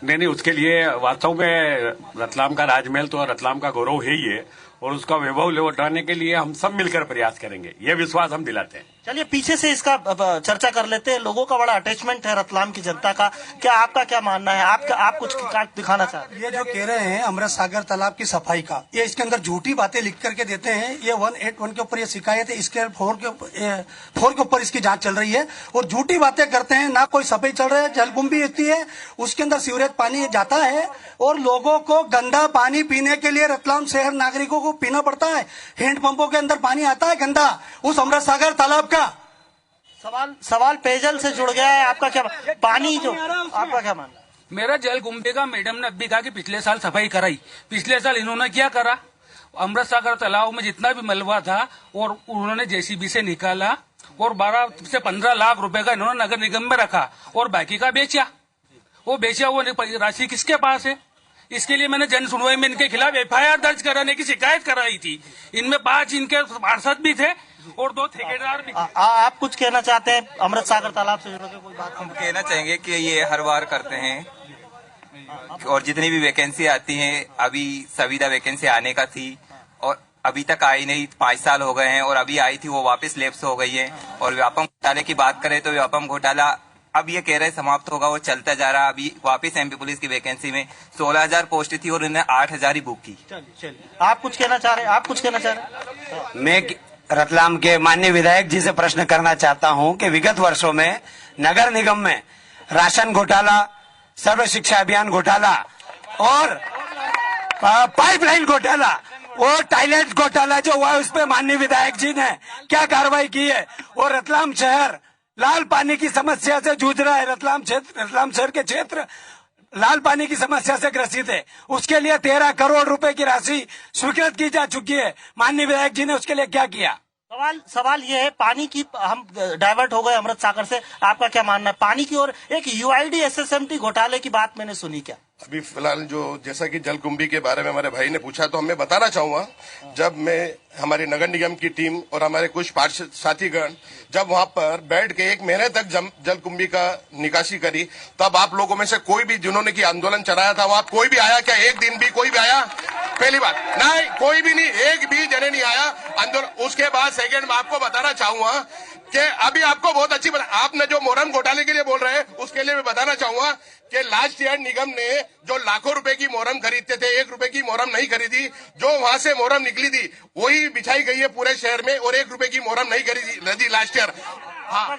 नहीं, उसके लिए वास्तव में रतलाम का राजमहल तो रतलाम का गौरव है ही है और उसका वैभव लौटाने के लिए हम सब मिलकर प्रयास करेंगे, ये विश्वास हम दिलाते हैं। चलिए पीछे से इसका चर्चा कर लेते हैं। लोगों का बड़ा अटैचमेंट है रतलाम की जनता का, क्या आपका क्या मानना है? आप कुछ दिखाना चाहते हैं? ये जो कह रहे हैं अमृत सागर तालाब की सफाई का, ये इसके अंदर झूठी बातें लिख करके देते हैं। ये 181 के ऊपर ये शिकायत है, इसके 4 के ऊपर इसकी जांच चल रही है और झूठी बातें करते हैं। ना कोई सफाई चल रही है, जलकुंभी इतनी है, उसके अंदर सीवरेज पानी जाता है और लोगों को गंदा पानी पीने के लिए रतलाम शहर नागरिकों को पीना पड़ता है। हैंडपंपों के अंदर पानी आता है गंदा उस अमृत सागर तालाब का। सवाल पेयजल से जुड़ गया है। आपका क्या पानी जो आपका क्या मानना है? मेरा जलकुंभी का मैडम ने अभी कहा कि पिछले साल सफाई कराई, पिछले साल इन्होंने क्या करा? अमृत सागर तालाब में जितना भी मलबा था और उन्होंने जेसीबी से निकाला और 12 से 15 लाख रुपए का इन्होंने नगर निगम में रखा और बाकी का बेचा। वो राशि किसके पास है? इसके लिए मैंने जन सुनवाई में इनके खिलाफ FIR दर्ज कराने की शिकायत कराई थी। इनमें 5 इनके पार्षद भी थे और 2 ठेकेदार भी थे। आप कुछ कहना चाहते हैं अमृत सागर तालाब से जुड़ के? कोई बात हम कहना चाहेंगे कि ये हर बार करते हैं और जितनी भी वैकेंसी आती है, अभी संविदा वैकेंसी आने का थी और अभी तक आई नहीं, 5 साल हो गए हैं और अभी आई थी वो वापस लैप्स हो गई है। और व्यापम घोटाले की बात करें तो व्यापम घोटाला अब ये कह रहे समाप्त होगा, वो चलता जा रहा। अभी वापस MP पुलिस की वैकेंसी में 16,000 पोस्ट थी और इन्होंने 8,000 ही बुक की। चलिए आप कुछ कहना चाह रहे हैं? आप कुछ कहना चाह रहे हैं? मैं रतलाम के माननीय विधायक जी से प्रश्न करना चाहता हूं कि विगत वर्षों में नगर निगम में राशन घोटाला, सर्व शिक्षा अभियान घोटाला और पाइपलाइन घोटाला और टॉयलेट घोटाला जो हुआ उस पर माननीय विधायक जी ने क्या कार्रवाई की है? और रतलाम शहर लाल पानी की समस्या से जूझ रहा है। रतलाम शहर के क्षेत्र लाल पानी की समस्या से ग्रसित है। उसके लिए 13 करोड़ रुपए की राशि स्वीकृत की जा चुकी है। माननीय विधायक जी ने उसके लिए क्या किया? सवाल ये है, पानी की हम डाइवर्ट हो गए अमृत सागर से, आपका क्या मानना है पानी की? और एक UID SSMT घोटाले की बात मैंने सुनी, क्या अभी फिलहाल जो जैसा कि जलकुंभी के बारे में हमारे भाई ने पूछा, तो मैं बताना चाहूंगा, जब मैं हमारी नगर निगम की टीम और हमारे कुछ पार्षद साथीगण जब वहां पर बैठ के 1 महीने तक जलकुंभी का निकासी करी, तब आप लोगों में से कोई भी जिन्होंने की आंदोलन चलाया था वहां कोई भी आया क्या? एक दिन भी कोई भी आया? पहली बात नहीं, कोई भी नहीं, एक भी जने नहीं आया आंदोलन। उसके बाद सेकंड में आपको बताना चाहूंगा कि अभी आपको बहुत अच्छी आपने जो मोहरम घोटाले के लिए बोल रहे हैं उसके लिए मैं बताना चाहूंगा कि लास्ट ईयर निगम ने जो लाखों रुपए की मोहरम खरीदते थे, 1 रुपए की मोहरम नहीं खरीदी। जो वहां से मोहरम निकली थी वही बिछाई गई है पूरे शहर में और 1 रुपए की मोहरम नहीं खरीदी लास्ट ईयर। हाँ,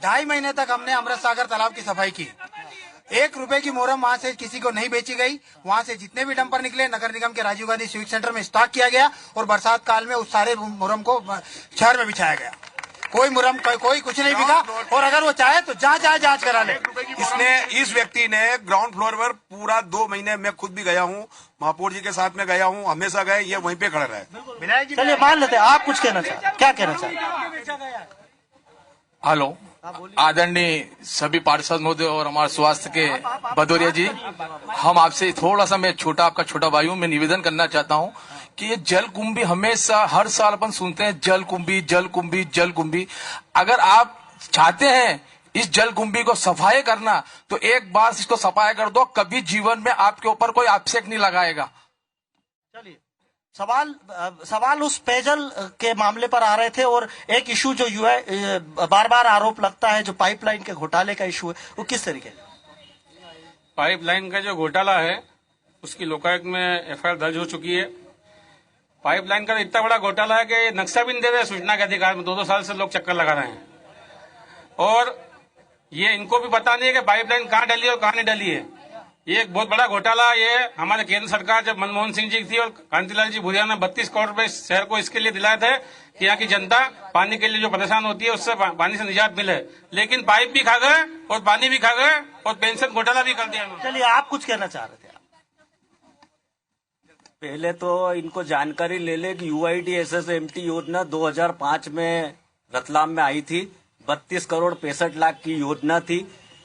2.5 महीने तक हमने अमृत सागर तालाब की सफाई की। 1 रुपए की मोहरम वहां से किसी को नहीं बेची गई। वहां से जितने भी डंपर निकले नगर निगम के राजीव गांधी सिविक सेंटर में स्टॉक किया गया और बरसात काल में उस सारे मोहरम को शहर में बिछाया गया। कोई मुरम कोई कुछ नहीं बिका और अगर वो चाहे तो जांच करा ले। इस व्यक्ति ने ग्राउंड फ्लोर पर पूरा 2 महीने, मैं खुद भी गया हूँ, महापौर जी के साथ में गया हूँ, हमेशा गए, ये वहीं पे खड़े रहे। चलिए मान लेते हैं, आप कुछ कहना चाहते, क्या कहना चाहते? हेलो, आदरणीय सभी पार्षद महोदय और हमारे स्वास्थ्य के भदौरिया जी, हम आपसे थोड़ा सा, मैं आपका छोटा भाई हूँ, मैं निवेदन करना चाहता हूँ कि ये जलकुंभी हमेशा हर साल अपन सुनते हैं, जलकुंभी। अगर आप चाहते हैं इस जलकुंभी को सफाई करना तो एक बार इसको सफाई कर दो, कभी जीवन में आपके ऊपर कोई आक्षेप नहीं लगाएगा। चलिए सवाल उस पेयजल के मामले पर आ रहे थे और एक इशू जो बार बार आरोप लगता है, जो पाइपलाइन के घोटाले का इशू है, वो किस तरीके? पाइपलाइन का जो घोटाला है उसकी लोकायुक्त में FIR दर्ज हो चुकी है। पाइपलाइन का इतना बड़ा घोटाला है कि नक्शा भी नहीं दे रहे सूचना के अधिकार में, 2-2 साल से लोग चक्कर लगा रहे हैं और ये इनको भी पता नहीं है कि पाइपलाइन कहाँ डली और कहाँ नहीं डली है। ये एक बहुत बड़ा घोटाला, ये हमारे केंद्र सरकार जब मनमोहन सिंह जी थी और कांतिलाल जी भूरिया ने 32 करोड़ रुपए शहर को इसके लिए दिलाए थे कि यहाँ की जनता पानी के लिए जो परेशान होती है उससे पानी से निजात मिले, लेकिन पाइप भी खा गए और पानी भी खा गए और पेंशन घोटाला भी कर दिया। चलिए आप कुछ कहना चाह रहे थे? पहले तो इनको जानकारी ले ले कि UID SSMT योजना 2005 में रतलाम में आई थी। 32 करोड़ 65 लाख की योजना थी।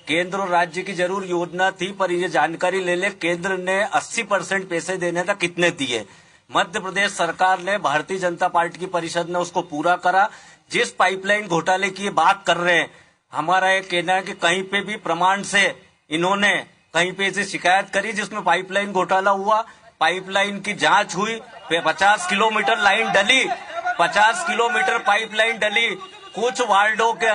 केंद्र और राज्य की जरूर योजना थी, पर ये जानकारी ले ले केंद्र ने 80% पैसे देने था, कितने दिए? मध्य प्रदेश सरकार ने, भारतीय जनता पार्टी की परिषद ने उसको पूरा करा। जिस पाइपलाइन घोटाले की बात कर रहे हैं, हमारा ये कहना है कि कहीं पे भी प्रमाण से इन्होंने कहीं पे से शिकायत करी जिसमें पाइपलाइन घोटाला हुआ, पाइपलाइन की जांच हुई, 50 किलोमीटर लाइन डली, 50 किलोमीटर पाइपलाइन डली, कुछ वार्डों के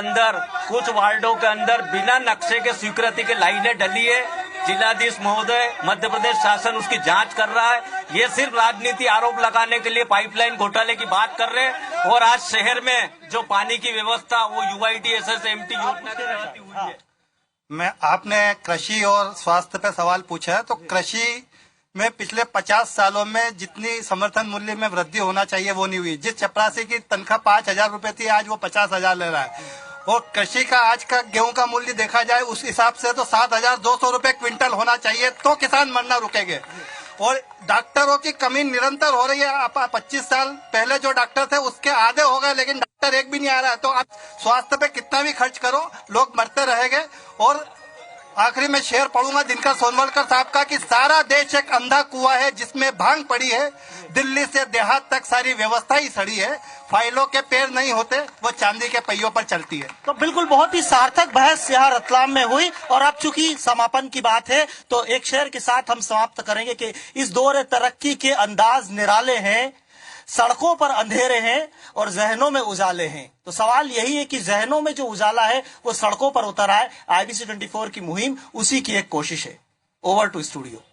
अंदर बिना नक्शे के स्वीकृति के लाइनें डली है। जिलाधीश महोदय, मध्य प्रदेश शासन उसकी जांच कर रहा है। ये सिर्फ राजनीति आरोप लगाने के लिए पाइपलाइन घोटाले की बात कर रहे हैं। और आज शहर में जो पानी की व्यवस्था वो UITSSMT योजना के तहत हुई है। आपने कृषि और स्वास्थ्य पे सवाल पूछा है, तो कृषि में पिछले 50 सालों में जितनी समर्थन मूल्य में वृद्धि होना चाहिए वो नहीं हुई। जिस चपरासी की तनख्वाह 5,000 रुपए थी, आज वो 50,000 ले रहा है। और कृषि का आज का गेहूं का मूल्य देखा जाए उस हिसाब से तो 7,200 रुपए क्विंटल होना चाहिए, तो किसान मरना रुकेंगे। और डॉक्टरों की कमी निरंतर हो रही है। आप 25 साल पहले जो डॉक्टर थे उसके आधे हो गए, लेकिन डॉक्टर एक भी नहीं आ रहा है। तो आप स्वास्थ्य पे कितना भी खर्च करो, लोग मरते रहेंगे। और आखिरी में शेर पढ़ूंगा दिनकर सोनवलकर साहब का कि सारा देश एक अंधा कुआं है जिसमें भांग पड़ी है। दिल्ली से देहात तक सारी व्यवस्था ही सड़ी है। फाइलों के पैर नहीं होते, वो चांदी के पहियों पर चलती है। तो बिल्कुल बहुत ही सार्थक बहस यहाँ रतलाम में हुई। और अब चूंकि समापन की बात है तो एक शेर के साथ हम समाप्त करेंगे कि इस दौर तरक्की के अंदाज निराले हैं, सड़कों पर अंधेरे हैं और जहनों में उजाले हैं। तो सवाल यही है कि जहनों में जो उजाला है वो सड़कों पर उतर आए। IBC 24 की मुहिम उसी की एक कोशिश है। Over to studio.